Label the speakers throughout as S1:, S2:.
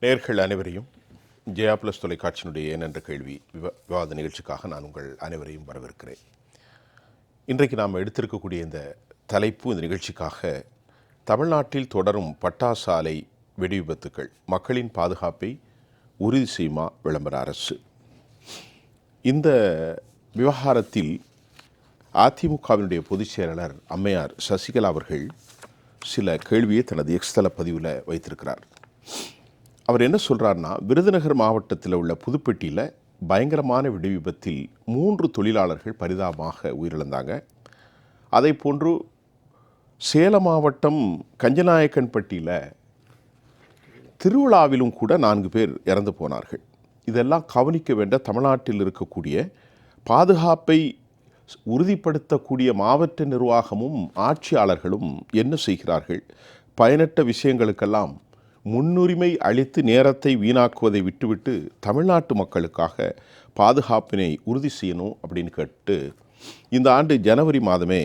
S1: நேயர்கள் அனைவரையும் ஜெயா பிளஸ் தொலைக்காட்சியினுடைய ஏனென்ற கேள்வி விவாத நிகழ்ச்சிக்காக நான் உங்கள் அனைவரையும் வரவேற்கிறேன். இன்றைக்கு நாம் எடுத்திருக்கக்கூடிய இந்த தலைப்பு, இந்த நிகழ்ச்சிக்காக தமிழ்நாட்டில் தொடரும் பட்டாசு ஆலை வெடி விபத்துக்கள், மக்களின் பாதுகாப்பை உறுதி செய்யுமா விளம்பர அரசு. இந்த விவகாரத்தில் அதிமுகவினுடைய பொதுச் செயலாளர் அம்மையார் சசிகலா அவர்கள் சில கேள்வியை தனது எக்ஸ்தல பதிவில் வைத்திருக்கிறார். அவர் என்ன சொல்கிறார்னா, விருதுநகர் மாவட்டத்தில் உள்ள புதுப்பட்டியில் பயங்கரமான வெடி விபத்தில் 3 தொழிலாளர்கள் பரிதாபமாக உயிரிழந்தாங்க. அதை போன்று சேலம் மாவட்டம் கஞ்சநாயக்கன்பட்டியில் திருவிழாவிலும் கூட 4 பேர் இறந்து போனார்கள். இதெல்லாம் கவனிக்க வேண்ட தமிழ்நாட்டில் இருக்கக்கூடிய பாதுகாப்பை உறுதிப்படுத்தக்கூடிய மாவட்ட நிர்வாகமும் ஆட்சியாளர்களும் என்ன செய்கிறார்கள்? பயனற்ற விஷயங்களுக்கெல்லாம் முன்னுரிமை அளித்து நேரத்தை வீணாக்குவதை விட்டுவிட்டு தமிழ்நாட்டு மக்களுக்காக பாதுகாப்பினை உறுதி செய்யணும் அப்படின்னு கேட்டு இந்த ஆண்டு ஜனவரி மாதமே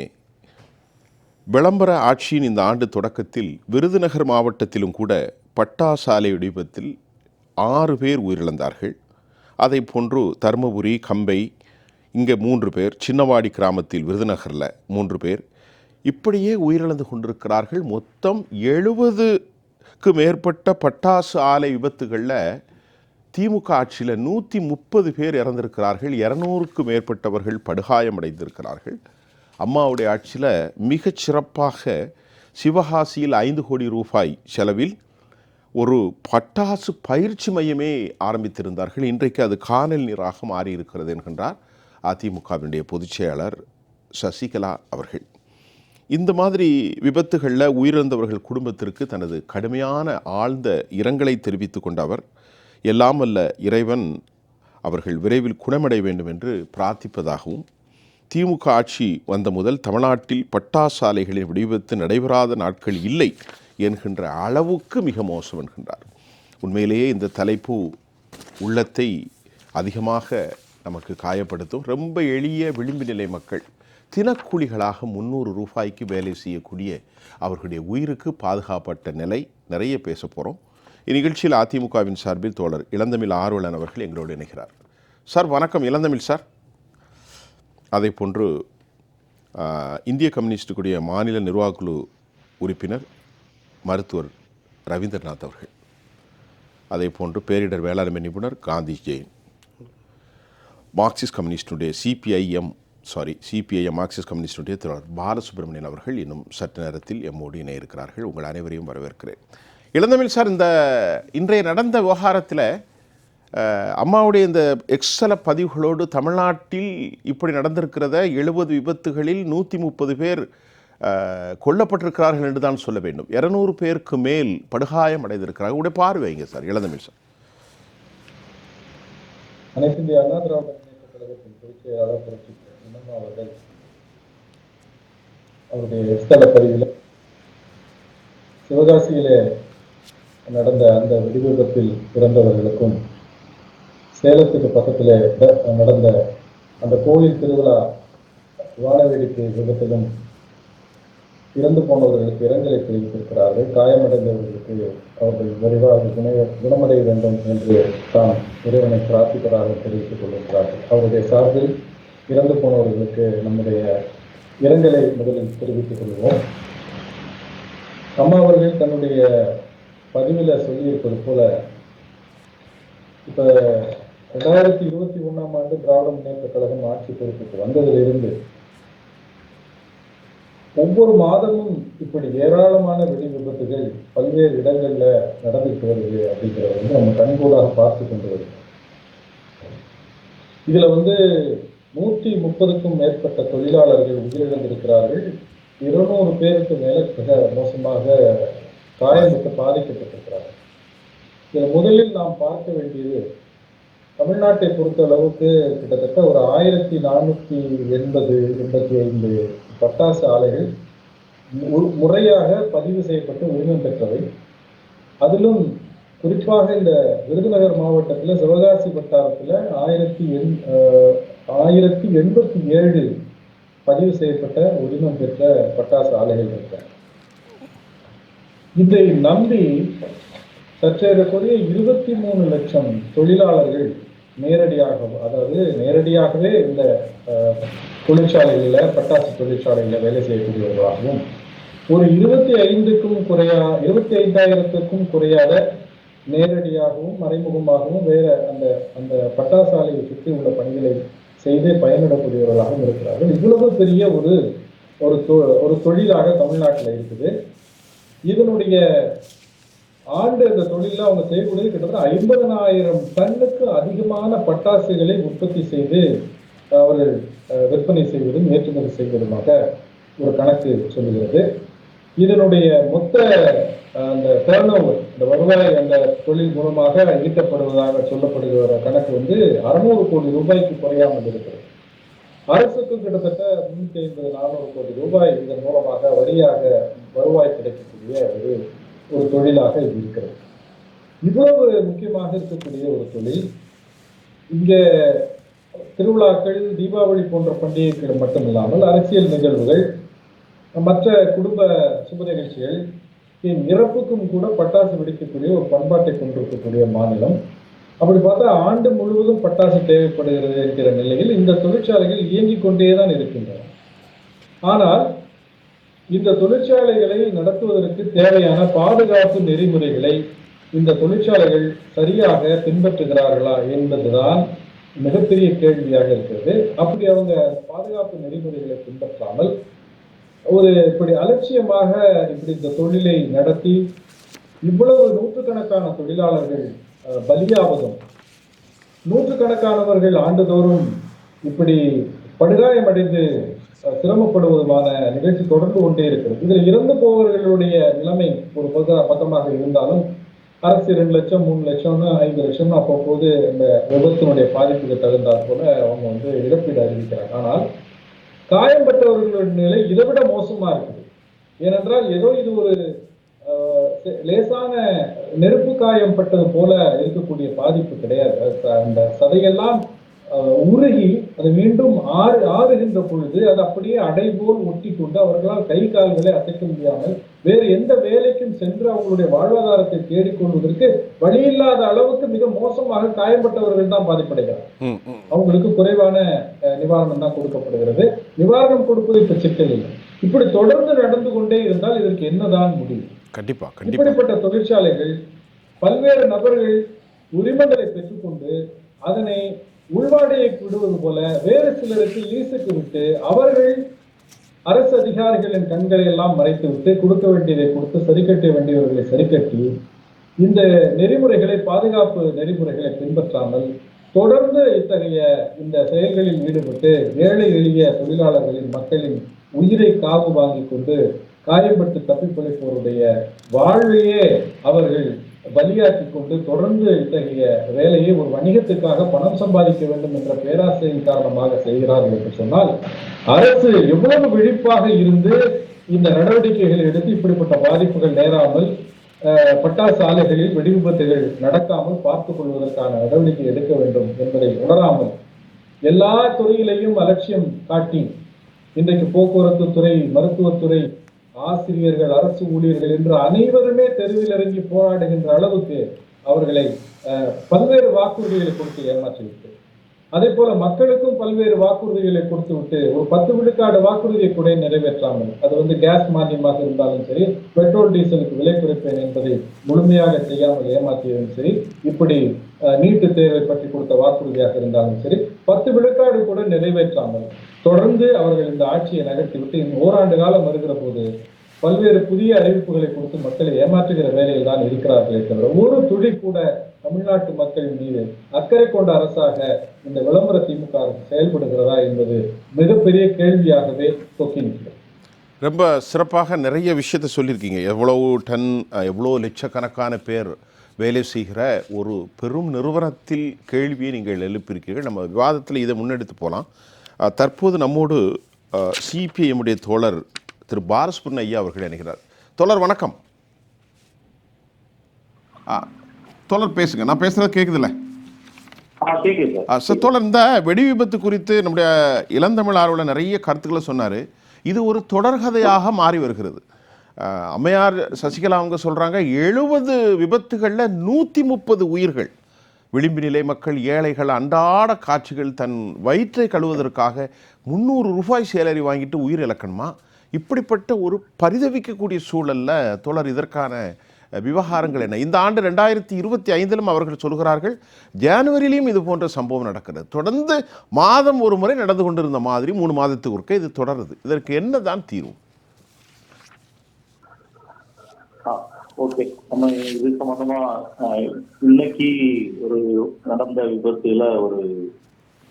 S1: விளம்பர ஆட்சியின் இந்த ஆண்டு தொடக்கத்தில் விருதுநகர் மாவட்டத்திலும் கூட பட்டாசு ஆலை வெடி விபத்தில் 6 பேர் உயிரிழந்தார்கள். அதை போன்று தருமபுரி, கம்பை, இங்கே 3 பேர், சின்னவாடி கிராமத்தில் விருதுநகரில் 3 பேர், இப்படியே உயிரிழந்து கொண்டிருக்கிறார்கள். மொத்தம் 70க்கு மேற்பட்ட பட்டாசு ஆலை விபத்துகளில் திமுக ஆட்சியில் 130 பேர் இறந்திருக்கிறார்கள். 200க்கு மேற்பட்டவர்கள் படுகாயமடைந்திருக்கிறார்கள். அம்மாவுடைய ஆட்சியில் மிகச் சிறப்பாக சிவகாசியில் 5 கோடி ரூபாய் செலவில் ஒரு பட்டாசு பயிற்சி மையமே ஆரம்பித்திருந்தார்கள். இன்றைக்கு அது காணல் நீராக மாறியிருக்கிறது என்கின்றார் அதிமுகவினுடைய பொதுச் செயலாளர் சசிகலா அவர்கள். இந்த மாதிரி விபத்துகளில் உயிரிழந்தவர்கள் குடும்பத்திற்கு தனது கடுமையான ஆழ்ந்த இரங்கலை தெரிவித்து கொண்ட அவர், எல்லாம் வல்ல இறைவன் அவர்கள் விரைவில் குணமடைய வேண்டும் என்று பிரார்த்திப்பதாகவும், திமுக ஆட்சி வந்த முதல் தமிழ்நாட்டில் பட்டாசு ஆலைகளின் வெடி விபத்து நடைபெறாத நாட்கள் இல்லை என்கின்ற அளவுக்கு மிக மோசம் என்கின்றார். உண்மையிலேயே இந்த தலைப்பு உள்ளத்தை அதிகமாக நமக்கு காயப்படுத்தும். ரொம்ப எளிய விளிம்பு நிலை மக்கள், தினக்கூலிகளாக 300 ரூபாய்க்கு வேலை செய்யக்கூடிய அவர்களுடைய உயிருக்கு பாதுகாப்பட்ட நிலை நிறைய பேச போகிறோம். இந்நிகழ்ச்சியில் அதிமுகவின் சார்பில் தோழர் இளந்தமிழ் ஆர்வலன் அவர்கள் எங்களோடு இணைகிறார். சார் வணக்கம். இளந்தமிழ் சார். அதை போன்று இந்திய கம்யூனிஸ்டுக்குடைய மாநில நிர்வாகக்குழு உறுப்பினர் மருத்துவர் ரவீந்திரநாத் அவர்கள், அதே போன்று பேரிடர் வேளாண்மை நிபுணர் காந்தி ஜெயின், மார்க்சிஸ்ட் கம்யூனிஸ்டுடைய சிபிஐஎம் மார்க்சிஸ்ட் கம்யூனிஸ்டுடைய தலைவர் பாலசுப்ரமணியன் அவர்கள் இன்னும் சற்று நேரத்தில் எம்மோடு இணைய இருக்கிறார்கள். உங்கள் அனைவரையும் வரவேற்கிறேன். இளந்தமிழ் சார், இந்த இன்றைய நடந்த விவகாரத்தில் அம்மாவுடைய இந்த எக்ஸல பதிவுகளோடு தமிழ்நாட்டில் இப்படி நடந்திருக்கிறத 70 விபத்துகளில் 130 பேர் கொல்லப்பட்டிருக்கிறார்கள் என்று தான் சொல்ல வேண்டும். 200 பேருக்கு மேல் படுகாயம் அடைந்திருக்கிறார்கள். உடைய பார்வைங்க சார் இளந்தமிழ் சார்.
S2: அனைத்து இந்திய அண்ணா திராவிட முன்னேற்ற கழகத்தின் பொதுச் செயலாளர் புரட்சி அம்மா அவர்கள் அவருடைய எக்ஸ்தல பதிவில் சிவகாசியிலே நடந்த அந்த வெடி விபத்தில் இறந்தவர்களுக்கும், சேலத்துக்கு பக்கத்தில் நடந்த அந்த கோயில் திருவிழா வானவேடிக்கை விபத்திலும் இறந்து போனவர்களுக்கு இரங்கலை தெரிவித்திருக்கிறார்கள். காயமடைந்தவர்களுக்கு அவர்கள் விரைவாக குணமடைய வேண்டும் என்று தாம் இறைவனை பிரார்த்திப்பதாக தெரிவித்துக் கொள்கின்றார்கள். அவருடைய சார்பில் இறந்து போனவர்களுக்கு நம்முடைய இரங்கலை முதலில் தெரிவித்துக் கொள்வோம். அம்மா அவர்கள் தன்னுடைய பதிவில் சொல்லியிருப்பது போல, இப்ப 2021ஆம் ஆண்டு திராவிட முன்னேற்ற கழகம் ஆட்சி பொறுப்புக்கு வந்ததிலிருந்து ஒவ்வொரு மாதமும் இப்படி ஏராளமான வெடி விபத்துகள் பல்வேறு இடங்கள்ல நடந்துட்டு வருது அப்படிங்கிறத நம்ம கண்கூடாக பார்த்து கொண்டு வருது. இதுல 130க்கும் மேற்பட்ட தொழிலாளர்கள் உயிரிழந்திருக்கிறார்கள். 200 பேருக்கு மேல மிக மோசமாக காயமுற்று பாதிக்கப்பட்டிருக்கிறார்கள். இதில் முதலில் நாம் பார்க்க வேண்டியது, தமிழ்நாட்டை பொறுத்த அளவுக்கு கிட்டத்தட்ட ஒரு 1485 பட்டாசு ஆலைகள் முறையாக பதிவு செய்யப்பட்டு உரிமம் பெற்றவை. அதிலும் குறிப்பாக இந்த விருதுநகர் மாவட்டத்தில் சிவகாசி வட்டாரத்தில் 1087 பதிவு செய்யப்பட்ட உரிமம் பெற்ற பட்டாசு ஆலைகள் இருக்க. இதை நம்பி தற்செயலுக்குரிய 23 லட்சம் தொழிலாளர்கள் நேரடியாகவே இந்த தொழிற்சாலைகளில், பட்டாசு தொழிற்சாலைகளில் வேலை செய்யக்கூடியவர்களாகவும், ஒரு 25,000க்கும் குறையாத நேரடியாகவும் மறைமுகமாகவும் வேற அந்த அந்த பட்டாசு ஆலையை சுற்றி உள்ள பணிகளை செய்து பயனிடக்கூடியவர்களாகவும் இருக்கிறார்கள். இவ்வளவு பெரிய ஒரு தொழிலாக தமிழ்நாட்டில் இருக்குது. இதனுடைய ஆண்டு அந்த தொழிலில் அவங்க செய்யக்கூடியது கிட்டத்தட்ட 50,000 டன்னுக்கு அதிகமான பட்டாசுகளை உற்பத்தி செய்து அவர்கள் விற்பனை செய்வதும் ஏற்றுமதி செய்வதுமாக ஒரு கணக்கு சொல்லுகிறது. இதனுடைய மொத்த அந்த டர்ன்ஓவர், இந்த வருவாய் அந்த தொழில் மூலமாக ஈட்டப்படுவதாக சொல்லப்படுகிற கணக்கு 600 கோடி ரூபாய்க்கு குறையாமல் இருக்கிறது. அரசுக்கு கிட்டத்தட்ட 350-400 கோடி ரூபாய் இதன் மூலமாக வரியாக வருவாய் கிடைக்கக்கூடிய ஒரு தொழிலாக இது இருக்கிறது. இவ்வளவு முக்கியமாக இருக்கக்கூடிய ஒரு தொழில் இங்க திருவிழாக்கள், தீபாவளி போன்ற பண்டிகைகள் மட்டுமில்லாமல் அரசியல் நிகழ்வுகள், மற்ற குடும்ப சுப நிகழ்ச்சிகள், இறப்புக்கும் கூட பட்டாசு வெடிக்கக்கூடிய ஒரு பண்பாட்டை கொண்டிருக்கக்கூடிய மாநிலம். அப்படி பார்த்தா ஆண்டு முழுவதும் பட்டாசு தேவைப்படுகிறது என்கிற நிலையில் இந்த தொழிற்சாலைகள் இயங்கிக் கொண்டேதான் இருக்கின்றன. ஆனால் இந்த தொழிற்சாலைகளை நடத்துவதற்கு தேவையான பாதுகாப்பு நெறிமுறைகளை இந்த தொழிற்சாலைகள் சரியாக பின்பற்றுகிறார்களா என்பதுதான் மிகப்பெரிய கேள்வியாக இருக்கிறது. அப்படி அவங்க பாதுகாப்பு நெறிமுறைகளை பின்பற்றாமல் இப்படி அலட்சியமாக இப்படி இந்த தொழிலை நடத்தி இவ்வளவு நூற்றுக்கணக்கான தொழிலாளர்கள் பலியாவதும், நூற்றுக்கணக்கானவர்கள் ஆண்டுதோறும் இப்படி படுகாயமடைந்து சிரமப்படுவதுமான நிகழ்ச்சி தொடர்ந்து கொண்டே இருக்கிறது. இதில் இறந்து போவர்களுடைய நிலைமை ஒரு பக்கமாக இருந்தாலும் அரசு 2 லட்சம் 3 லட்சம்னு 5 லட்சம்னு அப்போது இந்த விபத்தினுடைய பாதிப்புக்கு தகுந்தாற் போல அவங்க இழப்பீடு அறிவிக்கிறாங்க. ஆனால் காயம்பட்டவர்களுடைய நிலை இதை விட மோசமா இருக்குது. ஏனென்றால் ஏதோ இது ஒரு லேசான நெருப்பு காயம் பட்டது போல இருக்கக்கூடிய பாதிப்பு கிடையாது. அந்த சதையெல்லாம் உருகி அது மீண்டும் ஆறுகின்ற பொழுது அது அப்படியே அடைபோல் ஒட்டி கொண்டு அவர்களால் கை கால்களை அசைக்க முடியாமல் வேறு எந்த வேலைக்கும் சென்று அவங்களுடைய வாழ்வாதாரத்தை தேடிக்கொள்வதற்கு வழியில்லாத அளவுக்கு மிக மோசமாக காயம்பட்டவர்கள் தான் பாதிப்படைகிறார். அவங்களுக்கு குறைவான நிவாரணம் தான் கொடுக்கப்படுகிறது. நிவாரணம் கொடுப்பது இப்ப சிக்கல் இல்லை. இப்படி தொடர்ந்து நடந்து கொண்டே இருந்தால் இதற்கு என்னதான் முடியும்?
S1: கண்டிப்பா.
S2: இப்படிப்பட்ட தொழிற்சாலைகள் பல்வேறு நபர்கள் உரிமங்களை பெற்றுக்கொண்டு அதனை உள்வாடையை விடுவது போல வேறு சிலருக்கு லீசுக்கு விட்டு அவர்கள் அரசு அதிகாரிகளின் கண்களை எல்லாம் மறைத்து விட்டு கொடுக்க வேண்டியதை கொடுத்து சரி கட்ட வேண்டியவர்களை சரி கட்டி இந்த நெறிமுறைகளை, பாதுகாப்பு நெறிமுறைகளை பின்பற்றாமல் தொடர்ந்து இத்தகைய இந்த செயல்களில் ஈடுபட்டு ஏழை எளிய தொழிலாளர்களின் மக்களின் உயிரை காவு வாங்கி கொண்டு காயப்பட்டு தப்பிப்பிழைப்போருடைய வாழ்வையே அவர்கள் பலியாக்கி கொண்டு தொடர்ந்து இத்தகைய வேலையை ஒரு வணிகத்துக்காக பணம் சம்பாதிக்க வேண்டும் என்ற பேராசையின் காரணமாக செய்கிறார்கள் என்று சொன்னால் அரசு எவ்வளவு விழிப்பாக இருந்து இந்த நடவடிக்கைகளை எடுத்து இப்படிப்பட்ட பாதிப்புகள் நேராமல் பட்டாசு ஆலைகளில் வெடி விபத்துகள் நடக்காமல் பார்த்துக் கொள்வதற்கான நடவடிக்கை எடுக்க வேண்டும் என்பதை உணராமல் எல்லா துறையிலையும் அலட்சியம் காட்டி இன்றைக்கு போக்குவரத்து துறை, மருத்துவத்துறை, ஆசிரியர்கள், அரசு ஊழியர்கள் என்று அனைவருமே தெருவில் இறங்கி போராடுகின்ற அளவுக்கு அவர்களை பல்வேறு வாக்குறுதிகளை கொடுத்து ஏமாற்றிவிட்டு, அதே போல மக்களுக்கும் பல்வேறு வாக்குறுதிகளை கொடுத்து விட்டு ஒரு 10 விழுக்காடு வாக்குறுதியை கூட நிறைவேற்றாமல், அது கேஸ் மானியமாக இருந்தாலும் சரி, பெட்ரோல் டீசலுக்கு விலை குறைப்பேன் என்பதை முழுமையாக செய்யாமல் ஏமாற்றியதும் சரி, இப்படி நீட்டு தேர்வை பற்றி கொடுத்த வாக்குறுதியாக இருந்தாலும் சரி, 10 விழுக்காடு கூட நிறைவேற்றாமல் தொடர்ந்து அவர்கள் இந்த ஆட்சியை நகர்த்திவிட்டு ஓராண்டு காலம் வருகிற போது பல்வேறு புதிய அறிவிப்புகளை கொடுத்து மக்களை ஏமாற்றுகிற வேலையில் தான் இருக்கிறார்களே தவிர ஒரு துளி கூட தமிழ்நாட்டு மக்களின் மீது அக்கறை கொண்ட அரசாக இந்த விளம்பர திமுக அரசு செயல்படுகிறதா என்பது மிகப்பெரிய கேள்வியாகவே தொக்கி நிற்கிறது.
S1: ரொம்ப சிறப்பாக நிறைய விஷயத்தை சொல்லியிருக்கீங்க. எவ்வளோ லட்சக்கணக்கான பேர் வேலை செய்கிற ஒரு பெரும் நிறுவனத்தில் கேள்வியை நீங்கள் எழுப்பியிருக்கீர்கள். நம்ம விவாதத்தில் இதை முன்னெடுத்து போகலாம். தற்போது நம்மோடு சிபிஐஎம்முடைய தோழர் திரு பாலசுப்ரமணியன் ஐயா அவர்கள் இணைகிறார். தோழர் வணக்கம். தோழர் பேசுங்க. நான் பேசுறது கேட்குதுல்ல? சார் தோழர், இந்த வெடி விபத்து குறித்து நம்முடைய இளந்தமிழ் ஆர்வலர் நிறைய கருத்துக்களை சொன்னார். இது ஒரு தொடர்கதையாக மாறி வருகிறது. அம்மையார் சசிகலா அவங்க சொல்கிறாங்க 70 விபத்துகளில் 130 உயிர்கள். விளிம்பு நிலை மக்கள், ஏழைகள், அன்றாட காட்சிகள், தன் வயிற்றை கழுவதற்காக 300 ரூபாய் சேலரி வாங்கிட்டு உயிர் இழக்கணுமா? இப்படிப்பட்ட ஒரு பரிதவிக்கக்கூடிய சூழலில் தோழர் இதற்கான விவகாரங்கள் என்ன? இந்த ஆண்டு 2025 அவர்கள் சொல்கிறார்கள் ஜனவரியிலையும் இது போன்ற சம்பவம் நடக்கிறது. தொடர்ந்து மாதம் ஒரு முறை நடந்து கொண்டிருந்த மாதிரி 3 மாதத்துக்கு ஒருக்க இது தொடருது. இதற்கு என்னதான் தீர்வு?
S3: ஓகே, நம்ம இது சம்பந்தமா இன்னைக்கு ஒரு நடந்த விபத்துல ஒரு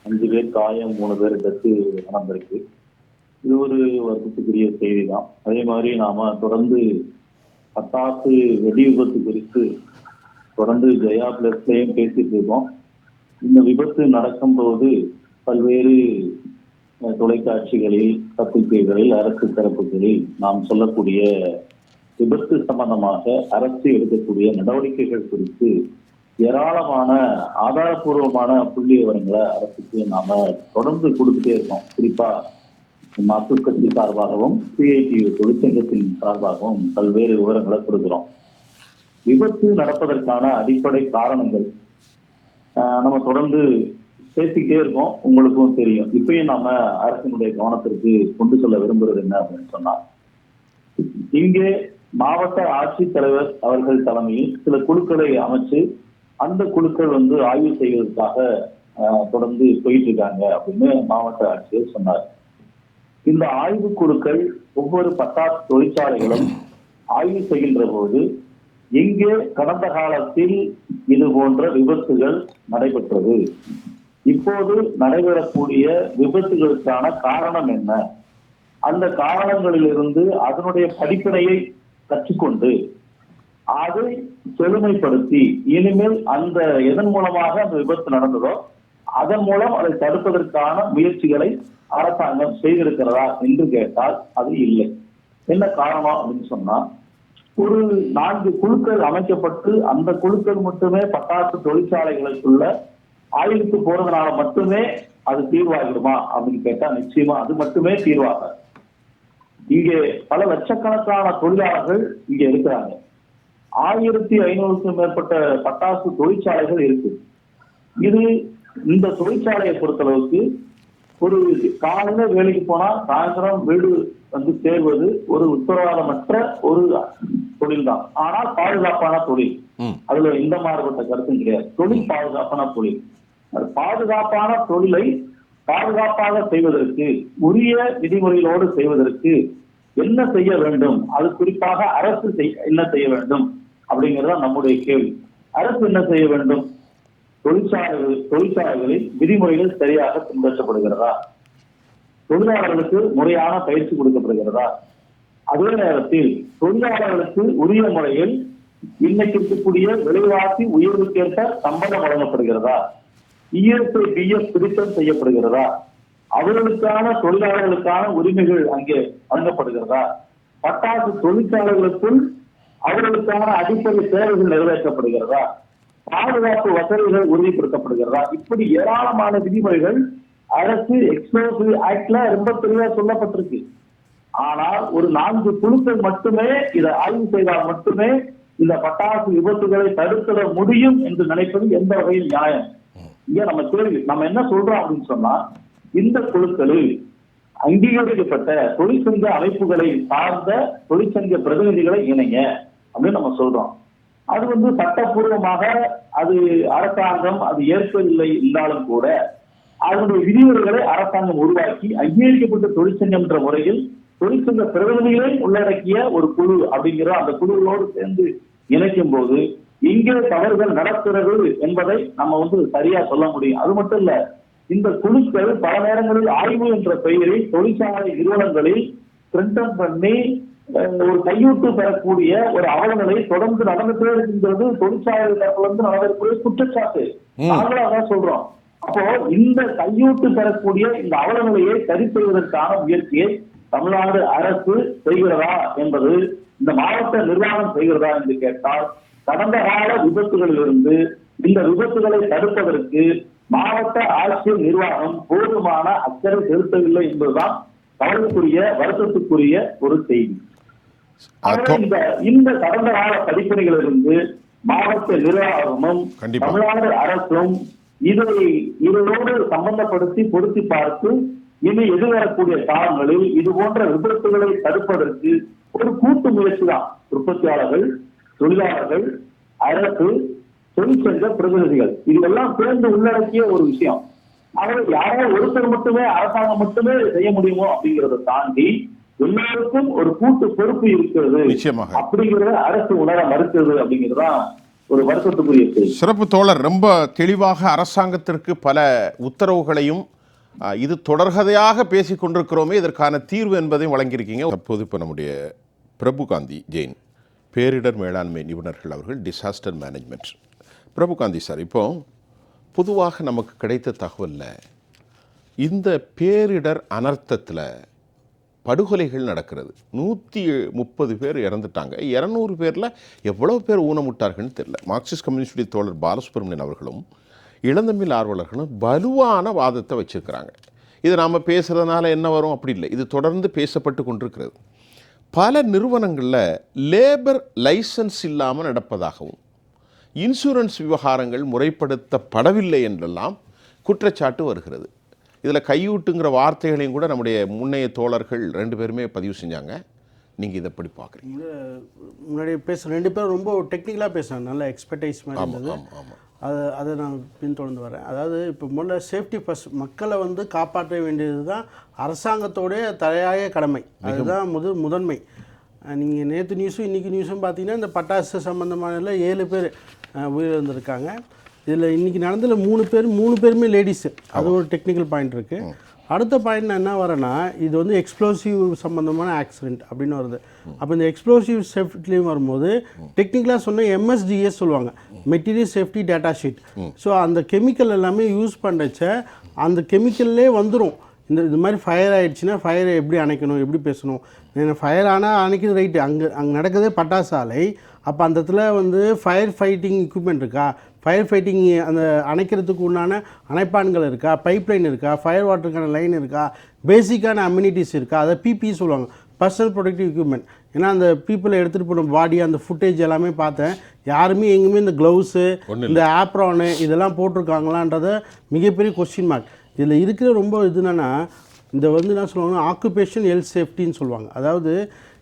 S3: 5 பேர் காயம், 3 பேர் டெத்து நடந்திருக்கு. இது ஒரு வருத்தத்துக்குரிய செய்தி தான். அதே மாதிரி நாம தொடர்ந்து பட்டாசு வெடி விபத்து குறித்து தொடர்ந்து ஜெயா பிளஸ்லயும் பேசிட்டு இருக்கோம். இந்த விபத்து நடக்கும் போது பல்வேறு தொலைக்காட்சிகளில், பத்திரிகைகளில், அரசு தரப்புகளில் நாம் சொல்லக்கூடிய விபத்து சம்பந்தமாக அரசு எடுக்கக்கூடிய நடவடிக்கைகள் குறித்து ஏராளமான ஆதாரபூர்வமான புள்ளி விவரங்களை அரசுக்கு நாம தொடர்ந்து கொடுத்துட்டே இருக்கோம். குறிப்பா மார்க்சிஸ்ட் கட்சி சார்பாகவும் சிஐடியு தொழிற்சங்கத்தின் சார்பாகவும் பல்வேறு விவரங்களை கொடுக்கிறோம். விபத்து நடப்பதற்கான அடிப்படை காரணங்கள் நம்ம தொடர்ந்து பேசிக்கிட்டே இருக்கோம். உங்களுக்கும் தெரியும். இப்பயும் நாம அரசினுடைய கவனத்திற்கு கொண்டு செல்ல விரும்புறது என்ன அப்படின்னு சொன்னா, இங்கே மாவட்ட ஆட்சித்தலைவர் அவர்கள் தலைமையில் சில குழுக்களை அமைச்சு அந்த குழுக்கள் ஆய்வு செய்வதற்காக தொடர்ந்து போயிட்டு இருக்காங்க அப்படின்னு மாவட்ட ஆட்சியர் சொன்னார். இந்த ஆய்வு குழுக்கள் ஒவ்வொரு பட்டாசு தொழிற்சாலைகளும் ஆய்வு செய்கின்ற போது எங்கே கடந்த காலத்தில் இது போன்ற விபத்துகள் நடைபெற்றது, இப்போது நடைபெறக்கூடிய விபத்துகளுக்கான காரணம் என்ன, அந்த காரணங்களிலிருந்து அதனுடைய படிப்பினையை கற்றுக்கொண்டு அதை செழுமைப்படுத்தி இனிமேல் அந்த எதன் மூலமாக அந்த விபத்து நடந்ததோ அதன் மூலம் அதை தடுப்பதற்கான முயற்சிகளை அரசாங்கம் செய்திருக்கிறதா என்று கேட்டால் அது இல்லை. என்ன காரணம் அப்படின்னு சொன்னா, ஒரு 4 குழுக்கள் அமைக்கப்பட்டு அந்த குழுக்கள் மட்டுமே பட்டாசு தொழிற்சாலைகளுக்குள்ள ஆய்வுக்கு போறதுனால மட்டுமே அது தீர்வாகிடுமா அப்படின்னு கேட்டா நிச்சயமா அது மட்டுமே தீர்வாக. இங்கே பல லட்சக்கணக்கான தொழிலாளர்கள் இங்க இருக்கிறாங்க. 1500க்கும் மேற்பட்ட பட்டாசு தொழிற்சாலைகள் இருக்கு. இது இந்த தொழிற்சாலையை பொறுத்தளவுக்கு ஒரு காலையில வேலைக்கு போனா சாயந்தரம் வீடு சேர்வது ஒரு உத்தரவாதமற்ற ஒரு தொழில் தான். ஆனால் பாதுகாப்பான தொழில், அதுல எந்த மாறுபட்ட கருத்தும் கிடையாது. தொழில் பாதுகாப்பான தொழில். பாதுகாப்பான தொழிலை பாதுகாப்பாக செய்வதற்கு, உரிய விதிமுறைகளோடு செய்வதற்கு என்ன செய்ய வேண்டும், அது குறிப்பாக அரசு என்ன செய்ய வேண்டும் அப்படிங்கிறத நம்முடைய கேள்வி. அரசு என்ன செய்ய வேண்டும்? தொழிற்சாலைகளில் விதிமுறைகள் சரியாக பின்பற்றப்படுகிறதா, தொழிலாளர்களுக்கு முறையான பயிற்சி கொடுக்கப்படுகிறதா, அதே நேரத்தில் தொழிலாளர்களுக்கு உரிய முறையில் இன்னைக்கு இருக்கக்கூடிய விலைவாசி உயர்வுக்கேற்ப சம்பளம் வழங்கப்படுகிறதா, இஎஸ்ஐ பிஎஃப் திருத்தம் செய்யப்படுகிறதா, அவர்களுக்கான தொழிலாளர்களுக்கான உரிமைகள் அங்கே வழங்கப்படுகிறதா, பட்டாசு தொழிற்சாலைகளுக்குள் அவர்களுக்கான அடிப்படை தேவைகள் நிறைவேற்றப்படுகிறதா, பாதுகாப்பு வசதிகள் உறுதிப்படுத்தப்படுகிறதா, இப்படி ஏராளமான விதிமுறைகள் அரசு எக்ஸ்ப்ளோசிவ் ஆக்ட்ல ரொம்ப தெளிவா சொல்லப்பட்டிருக்கு. ஆனால் ஒரு 4 குழுக்கள் மட்டுமே இதை ஆய்வு செய்தால் மட்டுமே இந்த பட்டாசு விபத்துகளை தடுத்திட முடியும் என்று நினைப்பது எந்த வகையில் நியாயம்? இங்க நம்ம கேள்வி, நம்ம என்ன சொல்றோம் அப்படின்னு சொன்னா, இந்த குழுக்களில் அங்கீகரிக்கப்பட்ட தொழிற்சங்க அமைப்புகளை சார்ந்த தொழிற்சங்க பிரதிநிதிகளை இணைங்க அப்படின்னு நம்ம சொல்றோம். அது சட்டப்பூர்வமாக அது அரசாங்கம் அது ஏற்பதில்லை இருந்தாலும் கூட அதனுடைய விதிமுறைகளை அரசாங்கம் உருவாக்கி அங்கீகரிக்கப்பட்ட தொழிற்சங்கம் என்ற முறையில் தொழிற்சங்க பிரதிநிதிகளை உள்ளடக்கிய ஒரு குழு அப்படிங்கிற அந்த குழுவோடு சேர்ந்து இணைக்கும் போது இங்கே தவறுகள் நடக்கிறது என்பதை நம்ம சரியா சொல்ல முடியும். அது மட்டும் இல்ல, இந்த குழுக்கள் பல நேரங்களில் ஆய்வு என்ற பெயரில் தொழிற்சாலை நிறுவனங்களில் பிரிண்டம் பண்ணி ஒரு கையூட்டு பெறக்கூடிய ஒரு அவலநிலை தொடர்ந்து நடந்துட்டே இருக்கின்றது. தொழிற்சாலை தரப்புல நடக்கக்கூடிய குற்றச்சாட்டு நாங்களும் அதான் சொல்றோம். அப்போ இந்த கையூட்டு பெறக்கூடிய இந்த அவலநிலையை சரி செய்வதற்கான முயற்சியை தமிழ்நாடு அரசு செய்கிறதா என்பது இந்த மாவட்ட நிர்வாகம் செய்கிறதா என்று கேட்டால், கடந்த கால விபத்துகளிலிருந்து இந்த விபத்துகளை தடுப்பதற்கு மாவட்ட ஆட்சியர் நிர்வாகம் போதுமான அக்கறை செலுத்தவில்லை என்பதுதான் கவலைக்குரிய வருத்தத்துக்குரிய ஒரு செய்தி. இந்த கடந்த கால படிப்பணிகளிலிருந்து மாவட்ட நிர்வாகமும் தமிழ்நாடு அரசும் இதோடு சம்பந்தப்படுத்தி பொருத்தி பார்த்து இனி எதிர்வரக்கூடிய காலங்களில் இது போன்ற விபத்துகளை தடுப்பதற்கு ஒரு கூட்டு முயற்சி தான். உற்பத்தியாளர்கள், தொழிலாளர்கள், அரசு, தொழிற்சங்க பிரதிநிதிகள் இதெல்லாம் சேர்ந்து உள்ளடக்கிய ஒரு விஷயம். ஆனால் யாரோ ஒருத்தர் மட்டுமே, அரசாங்கம் மட்டுமே செய்ய முடியுமோ அப்படிங்கிறத தாண்டி எல்லாருக்கும் ஒரு கூட்டு பொறுப்பு இருக்கிறது அப்படிங்கிறத அரசு உணர மறுக்கிறது அப்படிங்கிறதுதான் ஒரு வருத்தத்துக்குரிய செய்தி.
S1: சிறப்பு தோழர், ரொம்ப தெளிவாக அரசாங்கத்திற்கு பல உத்தரவுகளையும் இது தொடர்கதையாக பேசிக் கொண்டிருக்கிறோமே, இதற்கான தீர்வு என்பதையும் வழங்கியிருக்கீங்க. தற்போது இப்போ நம்முடைய பிரபுகாந்தி ஜெயின், பேரிடர் மேலாண்மை நிபுணர்கள் அவர்கள், டிசாஸ்டர் மேனேஜ்மெண்ட். பிரபுகாந்தி சார், இப்போ பொதுவாக நமக்கு கிடைத்த தகவலில் இந்த பேரிடர் அனர்த்தத்தில் படுகொலைகள் நடக்கிறது. 130 பேர் இறந்துட்டாங்க. 200 பேரில் எவ்வளோ பேர் ஊனமுட்டார்கள்னு தெரியல. மார்க்சிஸ்ட் கம்யூனிஸ்டுடைய தோழர் பாலசுப்ரமணியன் அவர்களும் இளந்தமிழ் ஆர்வலர்களும் வலுவான வாதத்தை வச்சுருக்கிறாங்க. இது நாம் பேசுகிறதுனால என்ன வரும் அப்படி இல்லை, இது தொடர்ந்து பேசப்பட்டு கொண்டிருக்கிறது. பல நிறுவனங்களில் லேபர் லைசன்ஸ் இல்லாமல் நடப்பதாகவும் இன்சூரன்ஸ் விவகாரங்கள் முறைப்படுத்தப்படவில்லை என்றெல்லாம் குற்றச்சாட்டு வருகிறது. இதில் கையூட்டுங்கிற வார்த்தைகளையும் கூட நம்முடைய முன்னைய தோழர்கள் 2 பேருமே பதிவு செஞ்சாங்க. நீங்கள் இதை எப்படி பார்க்குறீங்க?
S4: முன்னாடி பேசுகிற 2 பேரும் ரொம்ப டெக்னிக்கலாக பேசுகிறாங்க, நல்ல எக்ஸ்பர்டைஸ் மாதிரி இருந்தது. அதை நான் பின்தொடர்ந்து வரேன். அதாவது இப்போ முதல்ல சேஃப்டி ஃபர்ஸ்ட், மக்களை வந்து காப்பாற்ற வேண்டியது தான் அரசாங்கத்தோடைய தலையாய கடமை. அதுதான் முதன்மை. நீங்கள் நேற்று நியூஸும் இன்றைக்கி நியூஸும் பார்த்தீங்கன்னா இந்த பட்டாசு சம்மந்தமான 7 பேர் உயிரிழந்திருக்காங்க. இதில் இன்றைக்கி நடந்ததில் 3 பேருமே லேடிஸு. அது ஒரு டெக்னிக்கல் பாயிண்ட் இருக்குது. அடுத்த பாயிண்ட் என்ன வரேன்னா, இது வந்து எக்ஸ்ப்ளோசிவ் சம்மந்தமான ஆக்சிடென்ட் அப்படின்னு வருது. அப்போ இந்த எக்ஸ்ப்ளோசிவ் சேஃப்டிலையும் வரும்போது டெக்னிக்கலாக சொன்ன MSDS சொல்லுவாங்க, material safety data sheet. So அந்த கெமிக்கல் எல்லாமே யூஸ் பண்ணுறச்ச அந்த கெமிக்கல்லே வந்துடும். இது மாதிரி ஃபயர் ஆகிடுச்சுன்னா ஃபயரை எப்படி அணைக்கணும், எப்படி பேசணும். ஃபயர் ஆனால் அணைக்கிறது ரைட்டு, அங்கே நடக்கிறதே பட்டாசு ஆலை. அப்போ அந்த இடத்துல வந்து ஃபயர் ஃபைட்டிங் எக்யூப்மெண்ட் இருக்கா, ஃபயர் ஃபைட்டிங் அந்த அணைக்கிறதுக்கு உண்டான அணைப்பான்கள் இருக்கா, பைப் லைன் இருக்கா, ஃபயர் வாட்டருக்கான லைன் இருக்கா, பேசிக்கான அம்யூனிட்டிஸ் இருக்கா, அதை PPE சொல்லுவாங்க, பர்சனல் ப்ரொடெக்டிவ் எக்யூப்மெண்ட். ஏன்னா அந்த பீப்புளை எடுத்துகிட்டு போன பாடி, அந்த ஃபுட்டேஜ் எல்லாமே பார்த்தேன். யாருமே எங்கேயுமே இந்த க்ளவுஸு, இந்த ஆப்ரானு இதெல்லாம் போட்டிருக்காங்களான்றத மிகப்பெரிய கொஸ்டின் மார்க். இதில் இருக்கிற ரொம்ப இது என்னென்னா, இந்த வந்து என்ன சொல்லுவாங்கன்னா ஆக்குபேஷன் ஹெல்த் சேஃப்டின்னு சொல்லுவாங்க. அதாவது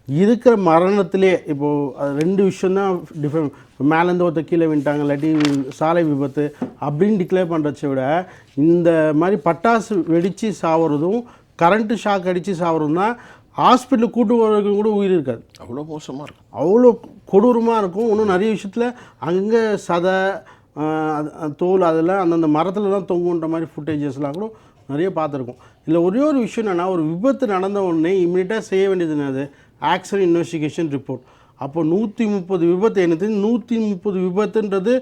S4: இருக்கிற மரணத்திலே இப்போது 2 விஷயந்தான் டிஃப்ரெண்ட். மேலேருந்து ஒருத்தர் கீழே விட்டாங்க, இல்லாட்டி சாலை விபத்து அப்படின்னு டிக்ளேர் பண்ணுறச்ச விட இந்த மாதிரி பட்டாசு வெடித்து சாவறதும் கரண்ட்டு ஷாக் அடித்து சாவறதும் தான் ஹாஸ்பிட்டலுக்கு கூட்டு வரவங்க கூட உயிர் இருக்காது.
S1: அவ்வளோ மோசமாக இருக்கும், அவ்வளோ
S4: கொடூரமாக இருக்கும். இன்னும் நிறைய விஷயத்தில் அங்கே சதை, தோல் அதெல்லாம் அந்தந்த மரத்தில் தான் தொங்குன்ற மாதிரி ஃபுட்டேஜஸ்லாம் கூட நிறைய பார்த்துருக்கோம். இல்லை ஒரே ஒரு விஷயம் என்னென்னா, ஒரு விபத்து நடந்த உடனே இம்மிடியட்டாக செய்ய வேண்டியது என்னது, ஆக்சிடென்ட் இன்வெஸ்டிகேஷன் ரிப்போர்ட். அப்போ 130 விபத்து, எனக்கு 130 விபத்துன்றது